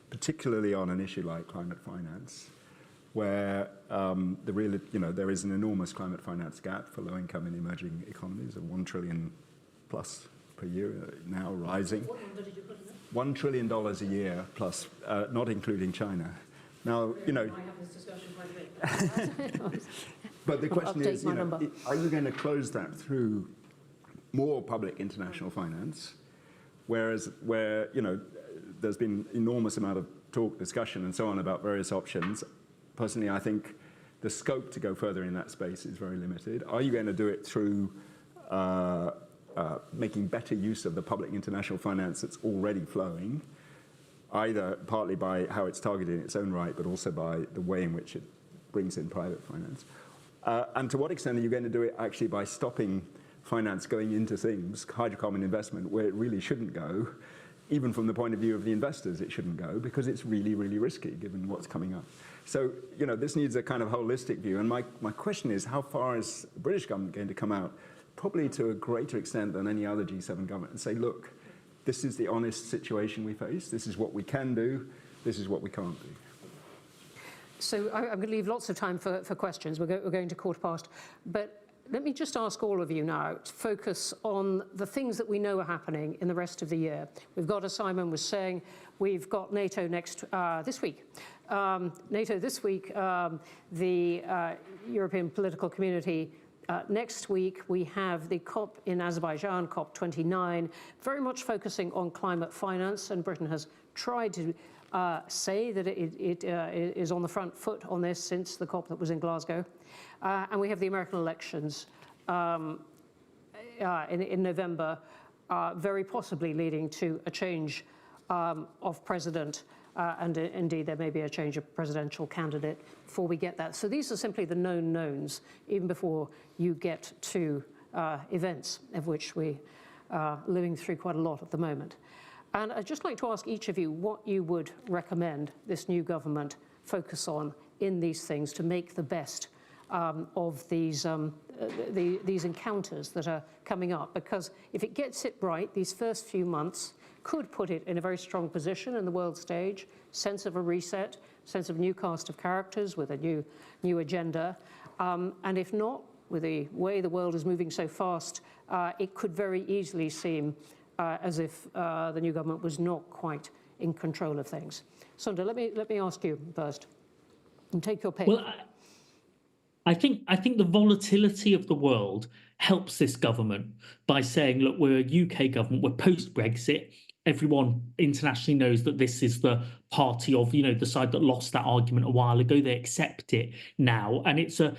particularly on an issue like climate finance, where there is an enormous climate finance gap for low-income and emerging economies of $1 trillion plus per year, now rising. What number did you put in there? $1 trillion a year plus, not including China. Now, I have this discussion quite a bit. but the question is, number. are you going to close that through more public international finance, where there's been enormous amount of talk, discussion, and so on about various options. Personally, I think the scope to go further in that space is very limited. Are you going to do it through making better use of the public international finance that's already flowing, either partly by how it's targeted in its own right, but also by the way in which it brings in private finance? And to what extent are you going to do it actually by stopping finance going into things, hydrocarbon investment, where it really shouldn't go, even from the point of view of the investors, it shouldn't go because it's really, really risky given what's coming up. So, this needs a kind of holistic view. And my question is, how far is the British government going to come out, probably to a greater extent than any other G7 government, and say, look, this is the honest situation we face, this is what we can do, this is what we can't do. So I'm going to leave lots of time for questions. We're going to 1:15. But let me just ask all of you now to focus on the things that we know are happening in the rest of the year. We've got, as Simon was saying, we've got NATO this week. NATO this week, the European Political Community next week. We have the COP in Azerbaijan, COP29, very much focusing on climate finance, and Britain has tried to say that it is on the front foot on this since the COP that was in Glasgow. And we have the American elections in November, very possibly leading to a change of president, and indeed there may be a change of presidential candidate before we get that. So these are simply the known knowns, even before you get to events of which we are living through quite a lot at the moment. And I'd just like to ask each of you what you would recommend this new government focus on in these things to make the best of these encounters that are coming up. Because if it gets it right, these first few months could put it in a very strong position in the world stage, sense of a reset, sense of new cast of characters with a new agenda. And if not, with the way the world is moving so fast, it could very easily seem as if the new government was not quite in control of things. Sunda, let me ask you first, and take your pick. Well, I think the volatility of the world helps this government by saying, look, we're a UK government, we're post-Brexit. Everyone internationally knows that this is the party of, the side that lost that argument a while ago. They accept it now, and it's a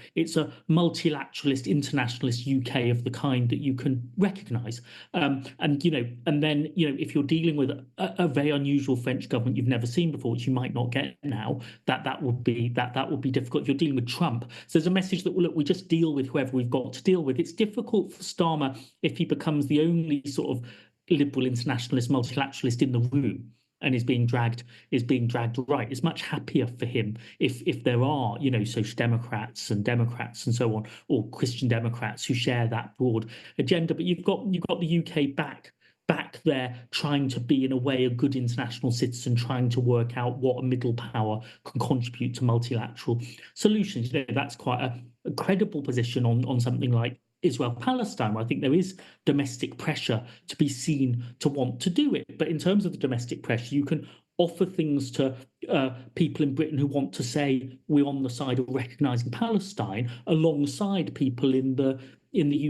multilateralist, internationalist UK of the kind that you can recognise. And then if you're dealing with a very unusual French government you've never seen before, which you might not get now, that would be difficult. If you're dealing with Trump, so there's a message that, well, look, we just deal with whoever we've got to deal with. It's difficult for Starmer if he becomes the only sort of liberal internationalist, multilateralist in the room and is being dragged right. It's much happier for him if there are, social democrats and so on, or Christian Democrats who share that broad agenda. But you've got the UK back there trying to be, in a way, a good international citizen, trying to work out what a middle power can contribute to multilateral solutions. That's quite a credible position on something like Israel-Palestine, where I think there is domestic pressure to be seen to want to do it. But in terms of the domestic pressure, you can offer things to people in Britain who want to say we're on the side of recognising Palestine, alongside people in the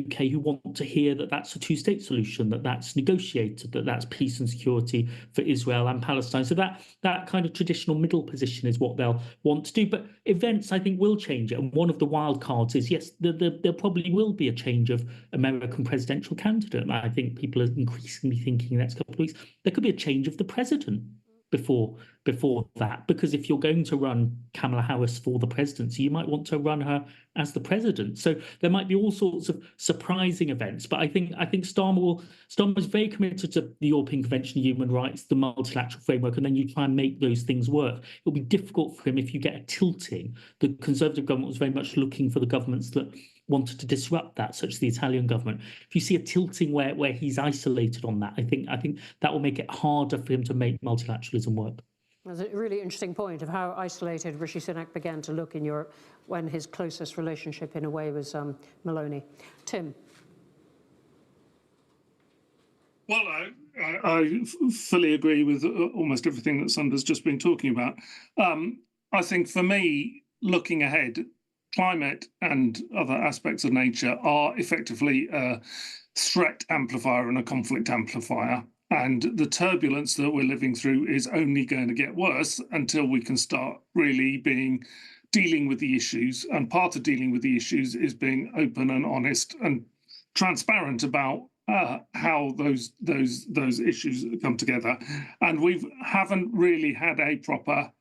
UK who want to hear that that's a two-state solution, that's negotiated, that's peace and security for Israel and Palestine. So that kind of traditional middle position is what they'll want to do. But events, I think, will change it. And one of the wild cards is, yes, there probably will be a change of American presidential candidate. And I think people are increasingly thinking in the next couple of weeks there could be a change of the president before that, because if you're going to run Kamala Harris for the presidency, you might want to run her as the president. So there might be all sorts of surprising events. But I think Starmer is very committed to the European Convention of Human Rights, the multilateral framework, and then you try and make those things work. It'll be difficult for him if you get a tilting. The Conservative government was very much looking for the governments that wanted to disrupt that, such as the Italian government. If you see a tilting where he's isolated on that, I think that will make it harder for him to make multilateralism work. That's a really interesting point of how isolated Rishi Sunak began to look in Europe when his closest relationship, in a way, was Meloni. Tim? Well, I fully agree with almost everything that Sunda's just been talking about. I think for me, looking ahead, climate and other aspects of nature are effectively a threat amplifier and a conflict amplifier. And the turbulence that we're living through is only going to get worse until we can start really dealing with the issues. And part of dealing with the issues is being open and honest and transparent about how those issues come together. And we haven't really had a proper,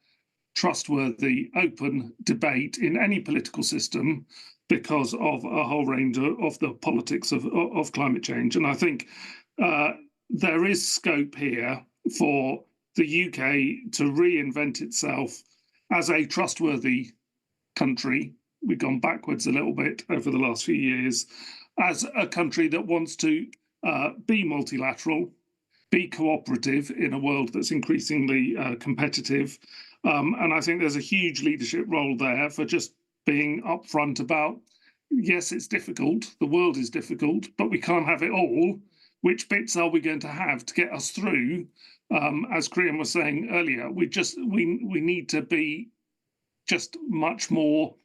trustworthy, open debate in any political system because of a whole range of the politics of climate change. And I think there is scope here for the UK to reinvent itself as a trustworthy country. We've gone backwards a little bit over the last few years, as a country that wants to be multilateral, be cooperative in a world that's increasingly competitive. And I think there's a huge leadership role there for just being upfront about, yes, it's difficult, the world is difficult, but we can't have it all. Which bits are we going to have to get us through? As Krian was saying earlier, we need to be just much more,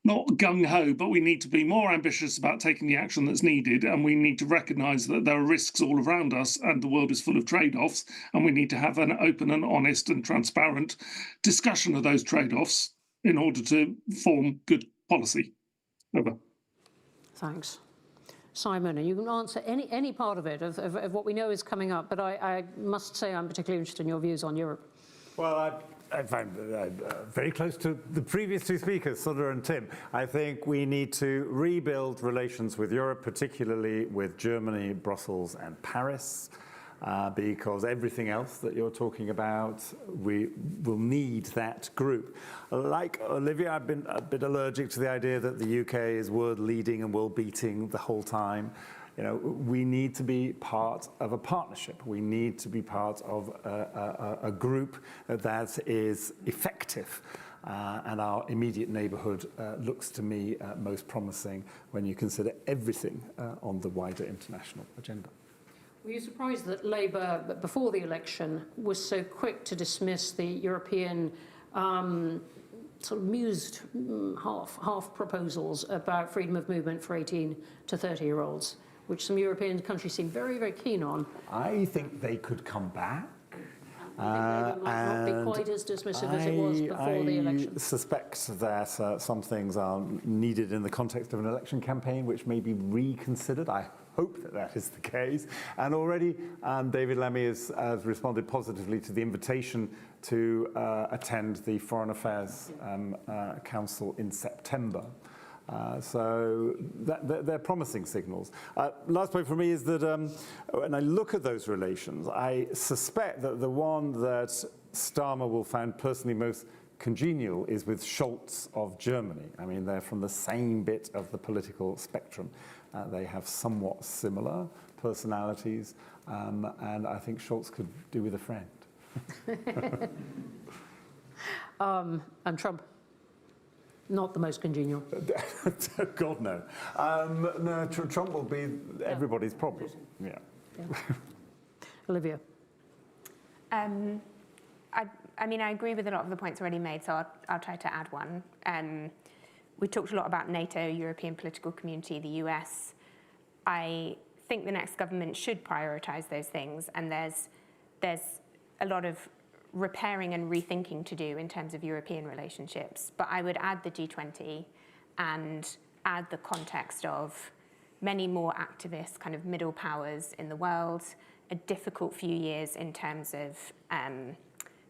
not gung-ho, but we need to be more ambitious about taking the action that's needed, and we need to recognise that there are risks all around us and the world is full of trade-offs, and we need to have an open and honest and transparent discussion of those trade-offs in order to form good policy. Over. Thanks. Simon, and you can answer any part of it, of what we know is coming up, but I must say I'm particularly interested in your views on Europe. Well, I find very close to the previous two speakers, Sudha and Tim. I think we need to rebuild relations with Europe, particularly with Germany, Brussels and Paris, because everything else that you're talking about, we will need that group. Like Olivia, I've been a bit allergic to the idea that the UK is world leading and world beating the whole time. You know, we need to be part of a partnership. We need to be part of a group that is effective. And our immediate neighbourhood looks to me most promising when you consider everything on the wider international agenda. Were you surprised that Labour, before the election, was so quick to dismiss the European sort of mused half proposals about freedom of movement for 18 to 30-year-olds, which some European countries seem very, very keen on? I think they could come back. I think Labour might not be quite as dismissive as it was before the election. I suspect that some things are needed in the context of an election campaign, which may be reconsidered. I hope that that is the case. And already David Lammy has responded positively to the invitation to attend the Foreign Affairs Council in September. So they're promising signals. Last point for me is that when I look at those relations, I suspect that the one that Starmer will find personally most congenial is with Scholz of Germany. I mean, they're from the same bit of the political spectrum. They have somewhat similar personalities, and I think Scholz could do with a friend. And Trump? Not the most congenial. God, no. No, Trump will be everybody's problem. Yeah. Olivia? I mean, I agree with a lot of the points already made, so I'll try to add one. We talked a lot about NATO, European political community, the US. I think the next government should prioritise those things, and there's a lot of repairing and rethinking to do in terms of European relationships. But I would add the G20 and add the context of many more activist kind of middle powers in the world, a difficult few years in terms of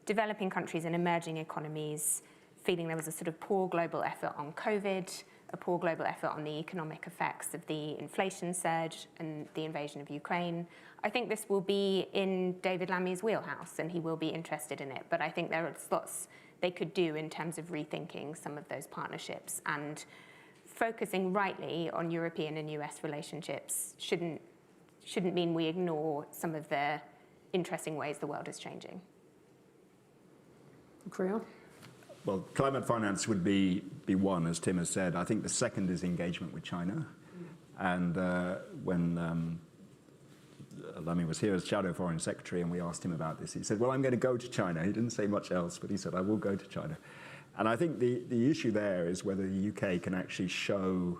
developing countries and emerging economies, feeling there was a sort of poor global effort on COVID, a poor global effort on the economic effects of the inflation surge and the invasion of Ukraine. I think this will be in David Lammy's wheelhouse, and he will be interested in it. But I think there are lots they could do in terms of rethinking some of those partnerships, and focusing rightly on European and US relationships shouldn't mean we ignore some of the interesting ways the world is changing. Krian? Well, climate finance would be one, as Tim has said. I think the second is engagement with China. And when Lammy was here as Shadow Foreign Secretary and we asked him about this, he said, well, I'm going to go to China. He didn't say much else, but he said, I will go to China. And I think the issue there is whether the UK can actually show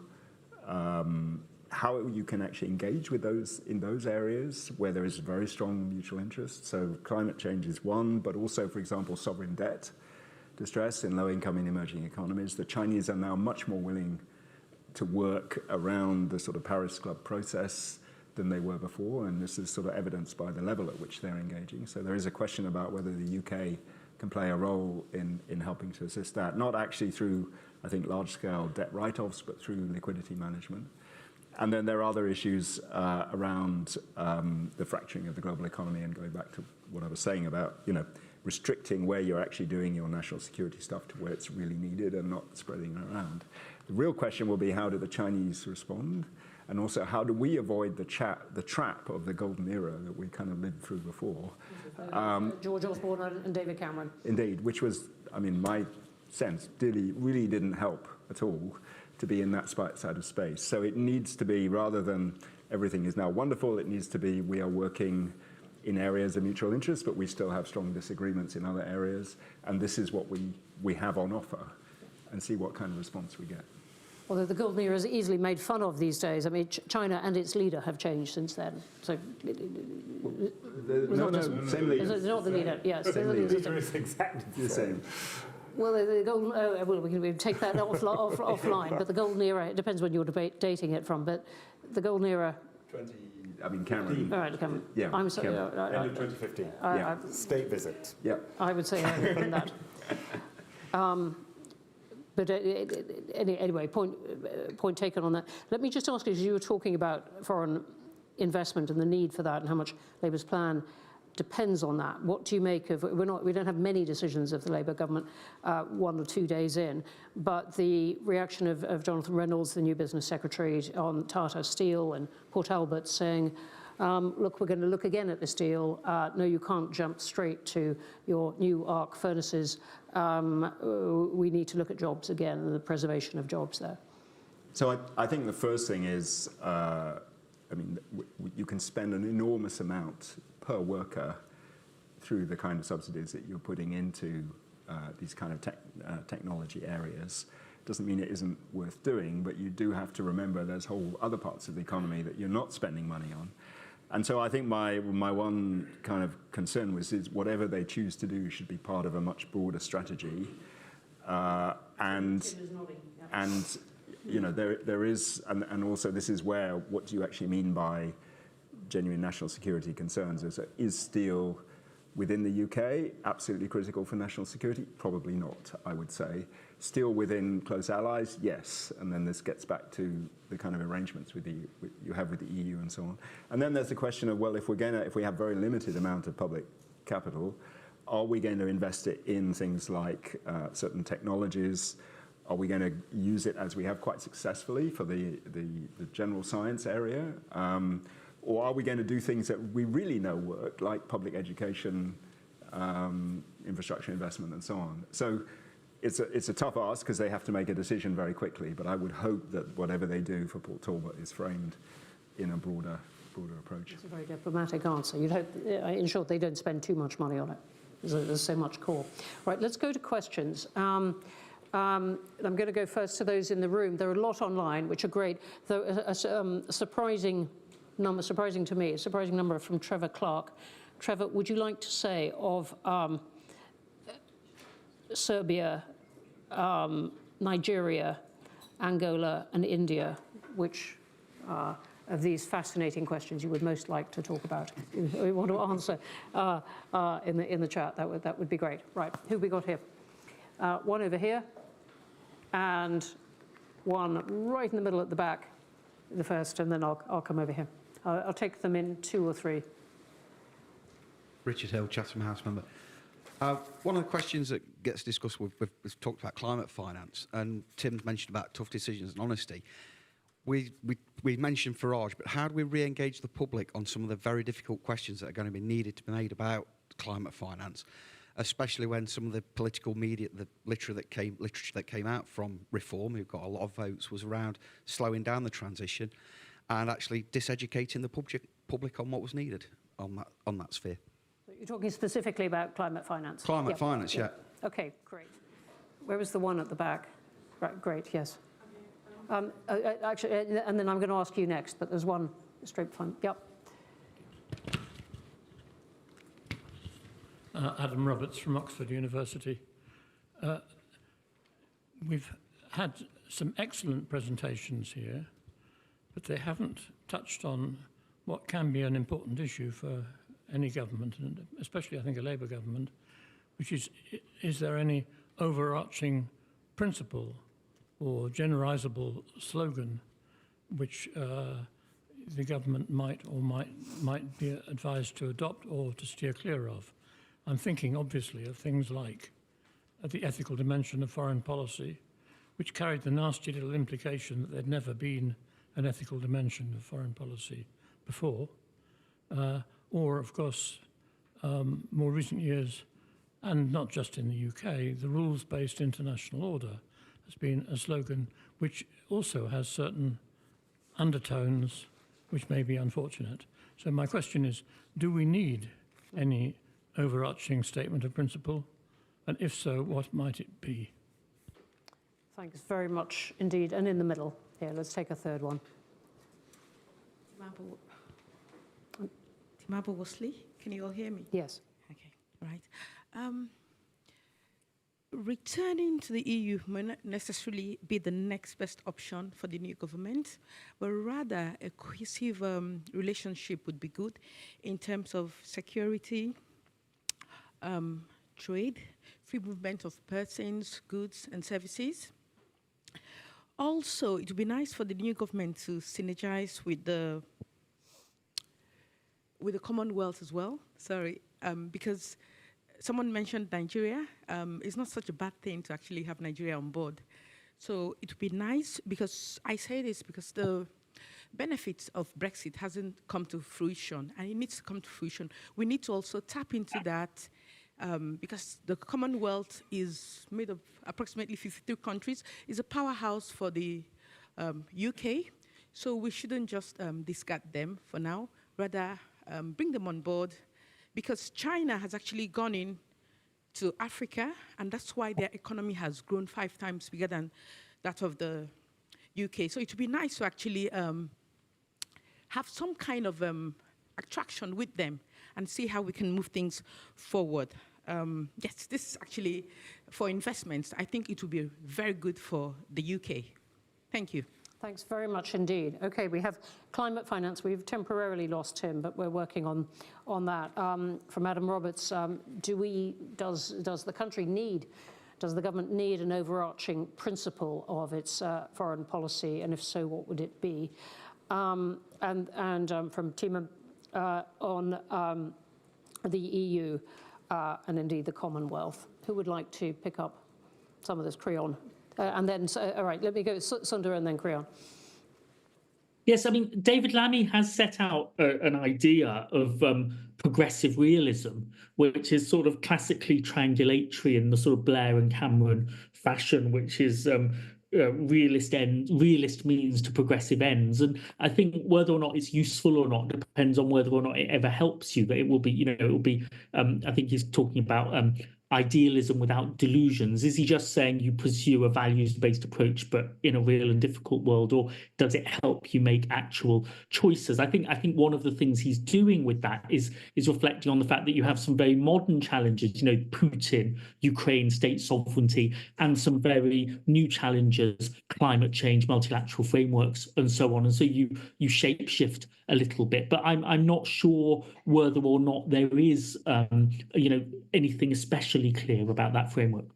how you can actually engage with in those areas where there is very strong mutual interest. So climate change is one, but also, for example, sovereign debt distress in low-income and emerging economies. The Chinese are now much more willing to work around the sort of Paris Club process than they were before, and this is sort of evidenced by the level at which they're engaging. So there is a question about whether the UK can play a role in helping to assist that, not actually through, I think, large-scale debt write-offs, but through liquidity management. And then there are other issues around the fracturing of the global economy, and going back to what I was saying about, restricting where you're actually doing your national security stuff to where it's really needed and not spreading it around. The real question will be, how do the Chinese respond? And also, how do we avoid the trap of the golden era that we kind of lived through before? George Osborne and David Cameron. Indeed, which was, my sense, really didn't help at all to be in that side of space. So it needs to be, rather than everything is now wonderful, it needs to be we are working in areas of mutual interest, but we still have strong disagreements in other areas, and this is what we have on offer, and see what kind of response we get. Although the golden era is easily made fun of these days. I mean, China and its leader have changed since then. So, same leader. It's not the leader, yes. Same leader is exactly the same. Well, the golden, well, we can take that offline, but the golden era, it depends when you're dating it from, but the golden era... Cameron. All right, Cameron. Yeah, I'm sorry. End of 2015. State visit. Yeah. I would say earlier than that. But anyway, point taken on that. Let me just ask you, as you were talking about foreign investment and the need for that and how much Labour's plan depends on that. What do you make of, we don't have many decisions of the Labour government 1 or 2 days in, but the reaction of Jonathan Reynolds, the new business secretary, on Tata Steel and Port Albert saying, look, we're going to look again at this deal. No, you can't jump straight to your new arc furnaces. We need to look at jobs again and the preservation of jobs there. So I think the first thing is, you can spend an enormous amount per worker through the kind of subsidies that you're putting into these kind of technology areas. Doesn't mean it isn't worth doing, but you do have to remember there's whole other parts of the economy that you're not spending money on. And so I think my one kind of concern is whatever they choose to do should be part of a much broader strategy. And there is, and also this is where, what do you actually mean by genuine national security concerns? Is steel within the UK absolutely critical for national security? Probably not, I would say. Steel within close allies, yes. And then this gets back to the kind of arrangements you have with the EU and so on. And then there's the question of, well, if we have very limited amount of public capital, are we going to invest it in things like certain technologies? Are we going to use it, as we have quite successfully, for the general science area? Or are we going to do things that we really know work, like public education, infrastructure investment, and so on? So it's a tough ask because they have to make a decision very quickly. But I would hope that whatever they do for Port Talbot is framed in a broader approach. It's a very diplomatic answer. You'd hope, in short, they don't spend too much money on it. There's so much core. Right, let's go to questions. I'm going to go first to those in the room. There are a lot online, which are great. Though a surprising to me, a surprising number from Trevor Clark. Trevor, would you like to say of Serbia, Nigeria, Angola, and India, which of these fascinating questions you would most like to talk about? We want to answer in the chat. That would be great. Right, who have we got here? One over here, and one right in the middle at the back, the first, and then I'll come over here. I'll take them in 2 or 3. Richard Hill, Chatham House member. One of the questions that gets discussed, we've talked about climate finance, and Tim's mentioned about tough decisions and honesty. We mentioned Farage, but how do we re-engage the public on some of the very difficult questions that are going to be needed to be made about climate finance, especially when some of the political media, the literature that came out from Reform, who got a lot of votes, was around slowing down the transition and actually diseducating the public on what was needed on that sphere. You're talking specifically about climate finance? Climate finance, yeah. Okay, great. Where was the one at the back? Right, great, yes. Actually, and then I'm going to ask you next, but there's one straight front. Yep. Adam Roberts from Oxford University. We've had some excellent presentations here, but they haven't touched on what can be an important issue for any government, and especially, I think, a Labour government, which is there any overarching principle or generalisable slogan which the government might be advised to adopt or to steer clear of. I'm thinking, obviously, of things like the ethical dimension of foreign policy, which carried the nasty little implication that there'd never been an ethical dimension of foreign policy before, or, of course, more recent years, and not just in the UK, the rules-based international order has been a slogan which also has certain undertones which may be unfortunate. So my question is, do we need any overarching statement of principle? And if so, what might it be? Thanks very much indeed. And in the middle here, let's take a third one. Timabo Worsley, can you all hear me? Yes. Okay, right. Returning to the EU may not necessarily be the next best option for the new government, but rather a cohesive relationship would be good in terms of security, trade, free movement of persons, goods, and services. Also, it would be nice for the new government to synergize with the Commonwealth as well. Sorry, because someone mentioned Nigeria. It's not such a bad thing to actually have Nigeria on board. So it would be nice, because I say this because the benefits of Brexit hasn't come to fruition, and it needs to come to fruition. We need to also tap into that, because the Commonwealth is made of approximately 52 countries. It's a powerhouse for the UK, so we shouldn't just discard them for now, rather bring them on board, because China has actually gone in to Africa, and that's why their economy has grown 5 times bigger than that of the UK. So it would be nice to actually have some kind of attraction with them and see how we can move things forward. Yes, this is actually for investments. I think it would be very good for the UK. Thank you. Thanks very much indeed. Okay, we have climate finance. We've temporarily lost Tim, but we're working on that. From Adam Roberts, does the country need, does the government need an overarching principle of its foreign policy, and if so, what would it be? And from Tima on the EU and indeed the Commonwealth, who would like to pick up some of this Creon? And then, all right, let me go Sundar and then Creon. Yes, I mean, David Lammy has set out an idea of progressive realism, which is sort of classically triangulatory in the sort of Blair and Cameron fashion, which is realist means to progressive ends. And I think whether or not it's useful or not depends on whether or not it ever helps you. But it will be, it will be, I think he's talking about idealism without delusions. Is he just saying you pursue a values-based approach, but in a real and difficult world, or does it help you make actual choices? I think one of the things he's doing with that is reflecting on the fact that you have some very modern challenges, Putin, Ukraine, state sovereignty, and some very new challenges, climate change, multilateral frameworks, and so on. And so you shape-shift a little bit, but I'm not sure whether or not there is, anything especially clear about that framework.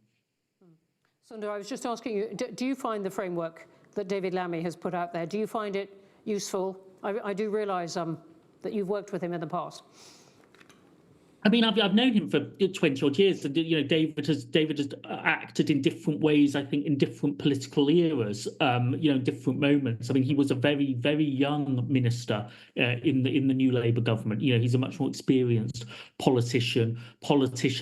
Sundar, I was just asking you, do you find the framework that David Lammy has put out there, do you find it useful? I do realise that you've worked with him in the past. I mean, I've known him for 20 odd years, and David has acted in different ways. I think in different political eras, different moments. I mean, he was a very, very young minister in the new Labour government. He's a much more experienced politician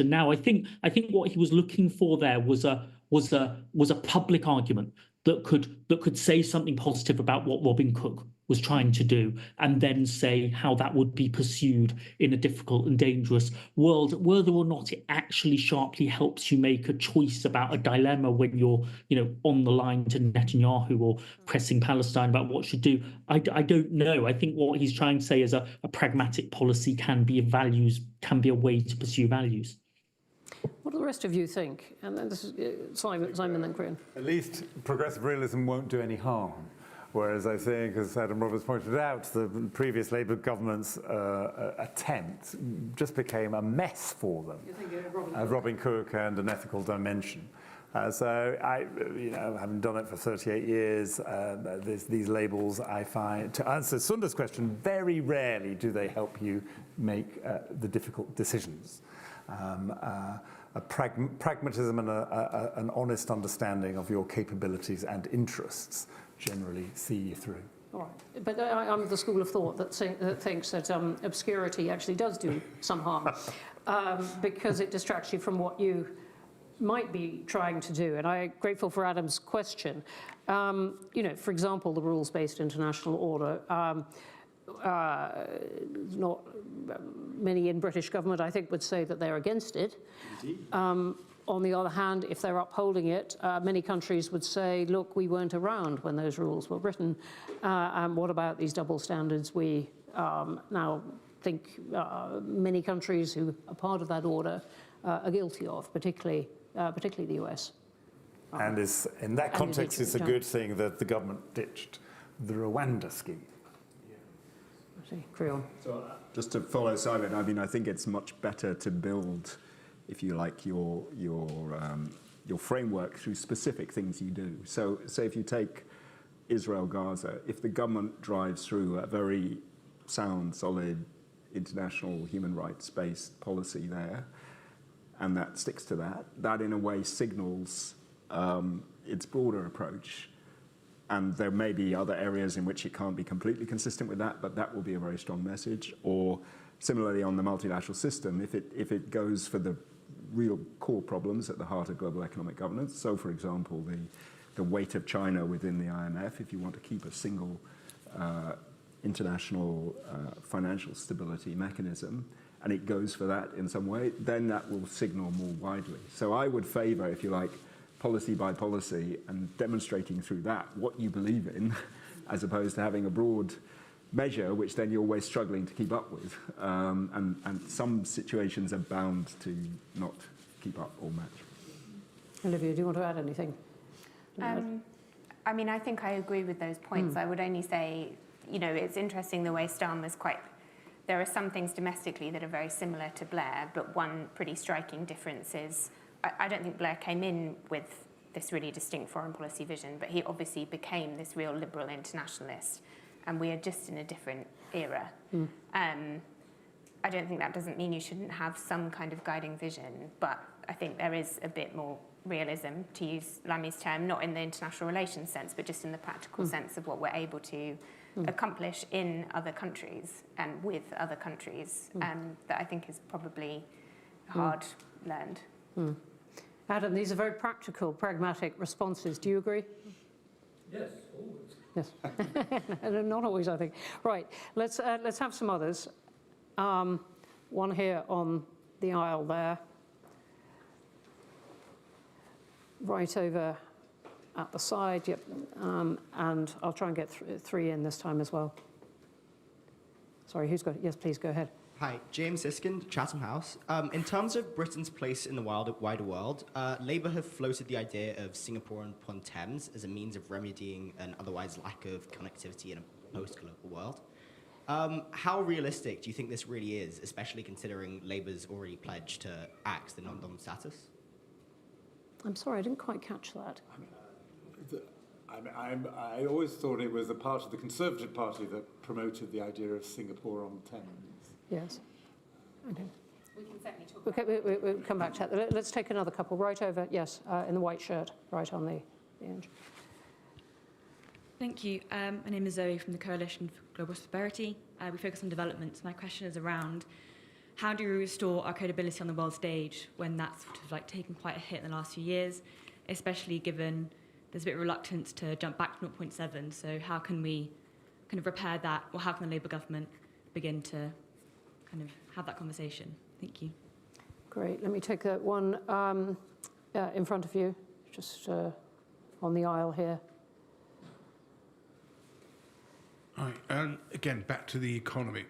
now. I think what he was looking for there was a public argument that could say something positive about what Robin Cook was trying to do, and then say how that would be pursued in a difficult and dangerous world, whether or not it actually sharply helps you make a choice about a dilemma when you're, on the line to Netanyahu or pressing Palestine about what should do. I don't know. I think what he's trying to say is a pragmatic policy can be a way to pursue values. What do the rest of you think? And then this is Simon and Creon. At least progressive realism won't do any harm. Whereas I think, as Adam Roberts pointed out, the previous Labour government's attempt just became a mess for them. You think Robin Cook and an ethical dimension. So I, having done it for 38 years, these labels I find, to answer Sundar's question, very rarely do they help you make the difficult decisions. A pragmatism and an honest understanding of your capabilities and interests generally see you through. All right. But I'm of the school of thought that thinks that obscurity actually does do some harm because it distracts you from what you might be trying to do. And I'm grateful for Adam's question. For example, the rules-based international order. Not many in British government, I think, would say that they're against it. On the other hand, if they're upholding it, many countries would say, look, we weren't around when those rules were written. And what about these double standards we now think many countries who are part of that order are guilty of, particularly the US. And in that context, it's a good thing that the government ditched the Rwanda scheme. Carry on. So just to follow Simon, I mean, I think it's much better to build, if you like, your framework through specific things you do. So say if you take Israel-Gaza, if the government drives through a very sound, solid, international human rights-based policy there, and that sticks to that, that in a way signals its broader approach. And there may be other areas in which it can't be completely consistent with that, but that will be a very strong message. Or similarly on the multilateral system, if it goes for the real core problems at the heart of global economic governance, so for example, the weight of China within the IMF, if you want to keep a single international financial stability mechanism, and it goes for that in some way, then that will signal more widely. So I would favor, if you like, policy by policy and demonstrating through that what you believe in, as opposed to having a broad measure which then you're always struggling to keep up with. And some situations are bound to not keep up or match. Olivia, do you want to add anything? I mean, I think I agree with those points. I would only say, it's interesting the way Stam is quite... There are some things domestically that are very similar to Blair, but one pretty striking difference is I don't think Blair came in with this really distinct foreign policy vision, but he obviously became this real liberal internationalist, and we are just in a different era. I don't think that doesn't mean you shouldn't have some kind of guiding vision, but I think there is a bit more realism, to use Lami's term, not in the international relations sense, but just in the practical sense of what we're able to accomplish in other countries and with other countries, that I think is probably hard learned. Adam, these are very practical, pragmatic responses. Do you agree? Yes, always. Yes. Not always, I think. Right, let's have some others. One here on the aisle there. Right over at the side, yep. And I'll try and get three in this time as well. Sorry, who's got it? Yes, please, go ahead. Hi, James Siskind, Chatham House. In terms of Britain's place in the wider world, Labour have floated the idea of Singapore upon Thames as a means of remedying an otherwise lack of connectivity in a post-global world. How realistic do you think this really is, especially considering Labour's already pledged to axe the non-dom status? I'm sorry, I didn't quite catch that. I always thought it was a part of the Conservative Party that promoted the idea of Singapore on Thames. Yes. Okay. We can certainly talk about we'll come back to that. Let's take another couple right over, yes, in the white shirt, right on the edge. Thank you. My name is Zoe from the Coalition for Global Prosperity. We focus on development. My question is around how do we restore our credibility on the world stage when that's sort of like taken quite a hit in the last few years, especially given there's a bit of reluctance to jump back to 0.7. So how can we kind of repair that, or how can the Labour government begin to kind of have that conversation? Thank you. Great. Let me take that one in front of you, just on the aisle here. Hi. Again, back to the economy,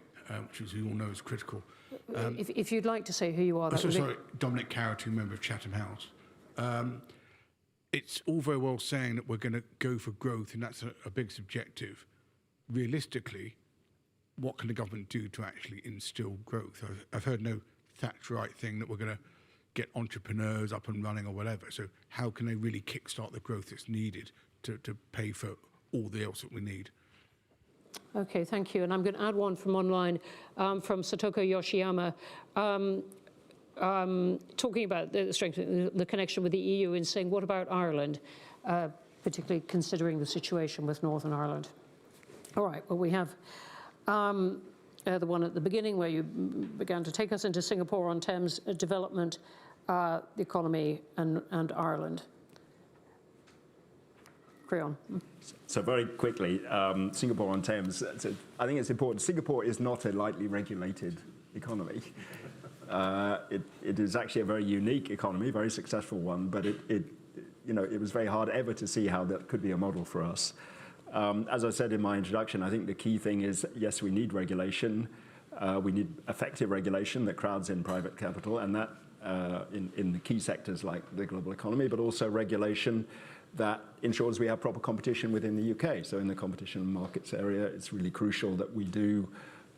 which, as we all know, is critical. If you'd like to say who you are. Sorry, Dominic Carrotty, member of Chatham House. It's all very well saying that we're going to go for growth, and that's a big subjective. Realistically, what can the government do to actually instill growth? I've heard no Thatcherite thing that we're going to get entrepreneurs up and running or whatever. So how can they really kickstart the growth that's needed to pay for all the else that we need? Okay, thank you. And I'm going to add one from online, from Satoko Yoshiyama, talking about the strength, the connection with the EU, and saying, what about Ireland, particularly considering the situation with Northern Ireland? All right, well, we have the one at the beginning where you began to take us into Singapore on Thames, development, the economy, and Ireland. Creon. So very quickly, Singapore on Thames, I think it's important. Singapore is not a lightly regulated economy. It is actually a very unique economy, very successful one, but it was very hard ever to see how that could be a model for us. As I said in my introduction, I think the key thing is, yes, we need regulation. We need effective regulation that crowds in private capital, and that in the key sectors like the global economy, but also regulation that ensures we have proper competition within the UK. So in the competition and markets area, it's really crucial that we do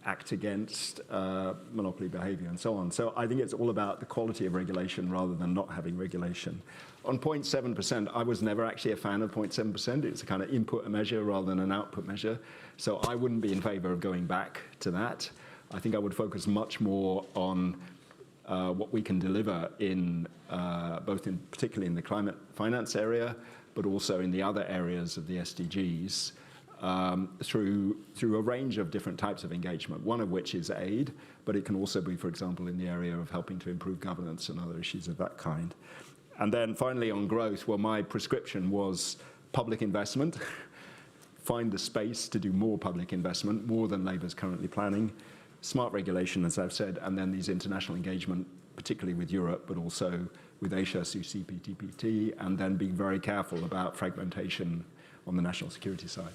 act against monopoly behavior and so on. So I think it's all about the quality of regulation rather than not having regulation. On 0.7%, I was never actually a fan of 0.7%. It's a kind of input measure rather than an output measure. So I wouldn't be in favor of going back to that. I think I would focus much more on what we can deliver in particularly in the climate finance area, but also in the other areas of the SDGs, through a range of different types of engagement, one of which is aid, but it can also be, for example, in the area of helping to improve governance and other issues of that kind. And then finally on growth, well, my prescription was public investment, find the space to do more public investment, more than Labour's currently planning, smart regulation, as I've said, and then these international engagement, particularly with Europe, but also with Asia through CPTPP, and then being very careful about fragmentation on the national security side.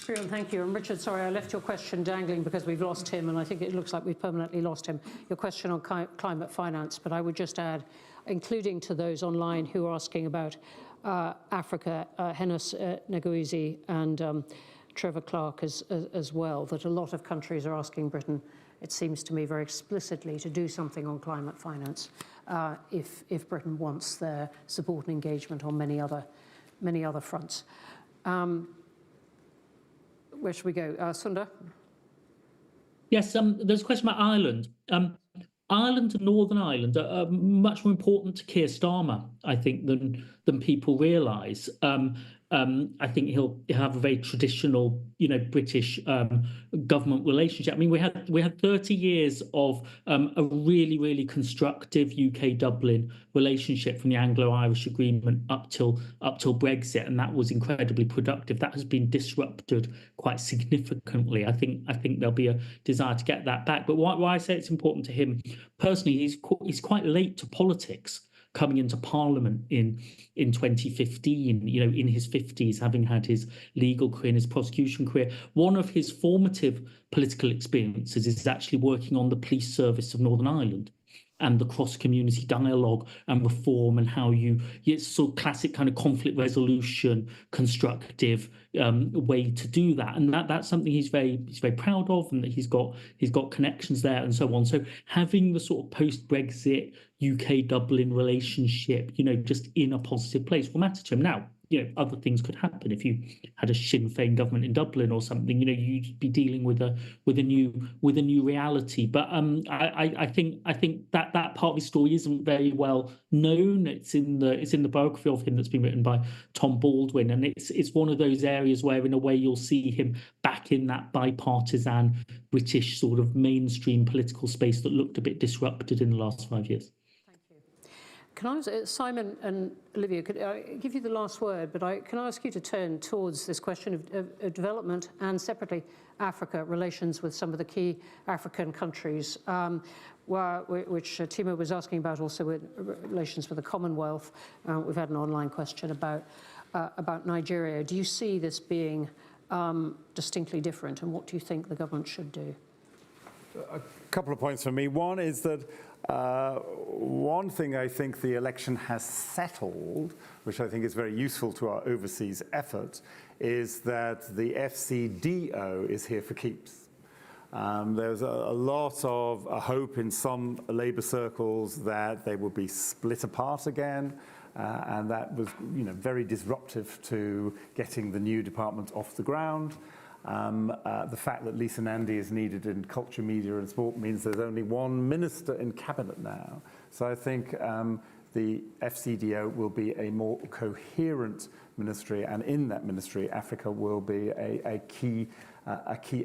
Creon, thank you. And Richard, sorry, I left your question dangling because we've lost him, and I think it looks like we've permanently lost him. Your question on climate finance, but I would just add, including to those online who are asking about Africa, Hennis Neguizi and Trevor Clark as well, that a lot of countries are asking Britain, it seems to me very explicitly, to do something on climate finance if Britain wants their support and engagement on many other fronts. Where should we go? Sundar? Yes, there's a question about Ireland. Ireland and Northern Ireland are much more important to Keir Starmer, I think, than people realise. I think he'll have a very traditional, British government relationship. I mean, we had 30 years of a really, really constructive UK Dublin relationship from the Anglo-Irish Agreement up till Brexit, and that was incredibly productive. That has been disrupted quite significantly. I think there'll be a desire to get that back. But why I say it's important to him personally, he's quite late to politics, coming into Parliament in 2015, in his 50s, having had his legal career and his prosecution career. One of his formative political experiences is actually working on the police service of Northern Ireland and the cross-community dialogue and reform, and how it's sort of classic kind of conflict resolution, constructive way to do that. And that's something he's very proud of, and that he's got connections there and so on. So having the sort of post-Brexit UK Dublin relationship, just in a positive place will matter to him. Now, other things could happen. If you had a Sinn Féin government in Dublin or something, you'd be dealing with a new reality. But I think that part of his story isn't very well known. It's in the biography of him that's been written by Tom Baldwin, and it's one of those areas where, in a way, you'll see him back in that bipartisan British sort of mainstream political space that looked a bit disrupted in the last 5 years. Can I ask, Simon and Olivia, could I give you the last word, but can I ask you to turn towards this question of development and, separately, Africa, relations with some of the key African countries, which Timo was asking about, also with relations with the Commonwealth. We've had an online question about Nigeria. Do you see this being distinctly different, and what do you think the government should do? A couple of points from me. One is that one thing I think the election has settled, which I think is very useful to our overseas efforts, is that the FCDO is here for keeps. There's a lot of hope in some Labour circles that they will be split apart again, and that was, very disruptive to getting the new department off the ground. The fact that Lisa Nandy is needed in culture, media and sport means there's only one minister in cabinet now. So I think the FCDO will be a more coherent ministry, and in that ministry, Africa will be a key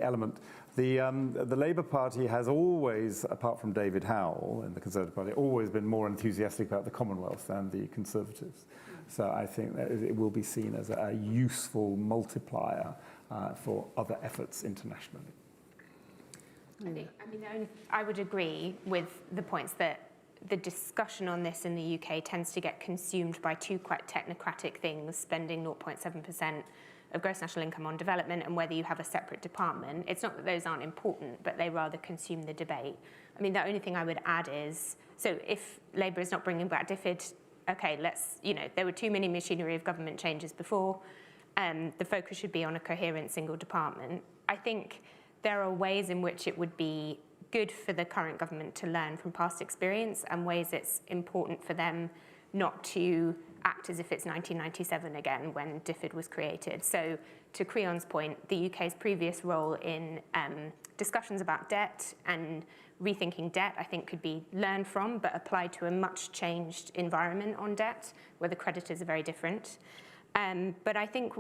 element. The Labour Party has always, apart from David Howell in the Conservative Party, always been more enthusiastic about the Commonwealth than the Conservatives. So I think that it will be seen as a useful multiplier for other efforts internationally. I would agree with the points that the discussion on this in the UK tends to get consumed by two quite technocratic things, spending 0.7% of gross national income on development and whether you have a separate department. It's not that those aren't important, but they rather consume the debate. I mean, the only thing I would add is, so if Labour is not bringing back DFID, okay, there were too many machinery of government changes before. The focus should be on a coherent single department. I think there are ways in which it would be good for the current government to learn from past experience, and ways it's important for them not to act as if it's 1997 again when DFID was created. So to Creon's point, the UK's previous role in discussions about debt and rethinking debt, I think, could be learned from, but applied to a much changed environment on debt, where the creditors are very different. But I think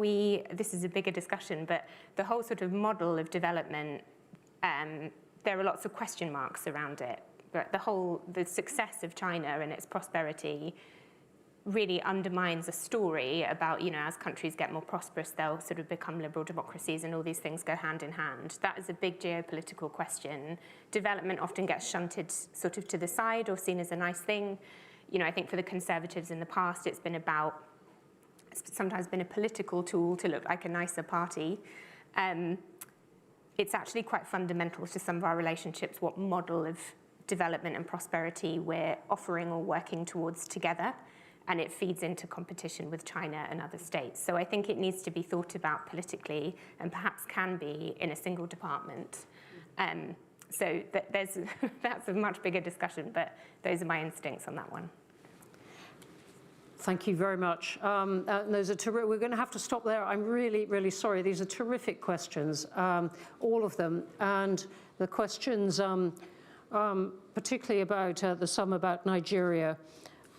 this is a bigger discussion, but the whole sort of model of development, there are lots of question marks around it. But the success of China and its prosperity really undermines a story about, as countries get more prosperous, they'll sort of become liberal democracies and all these things go hand in hand. That is a big geopolitical question. Development often gets shunted sort of to the side or seen as a nice thing. I think for the Conservatives in the past, it's sometimes been a political tool to look like a nicer party. It's actually quite fundamental to some of our relationships what model of development and prosperity we're offering or working towards together, and it feeds into competition with China and other states. So I think it needs to be thought about politically, and perhaps can be in a single department. So that's a much bigger discussion, but those are my instincts on that one. Thank you very much. We're going to have to stop there. I'm really, really sorry. These are terrific questions, all of them. And the questions, particularly about some about Nigeria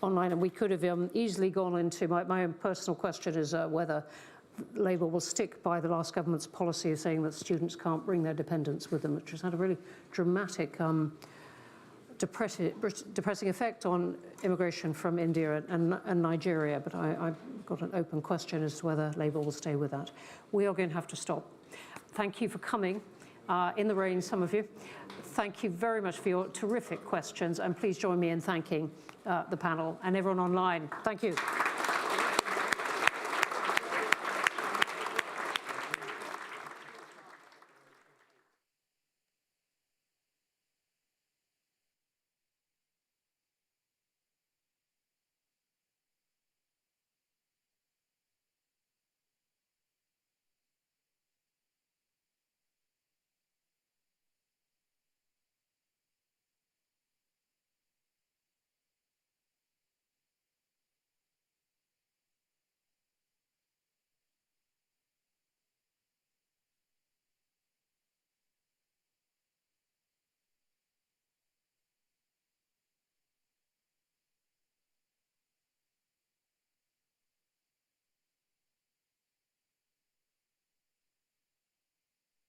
online, and we could have easily gone into, my own personal question is whether Labour will stick by the last government's policy of saying that students can't bring their dependents with them, which has had a really dramatic depressing effect on immigration from India and Nigeria, but I've got an open question as to whether Labour will stay with that. We are going to have to stop. Thank you for coming in the rain, some of you. Thank you very much for your terrific questions, and please join me in thanking the panel and everyone online. Thank you.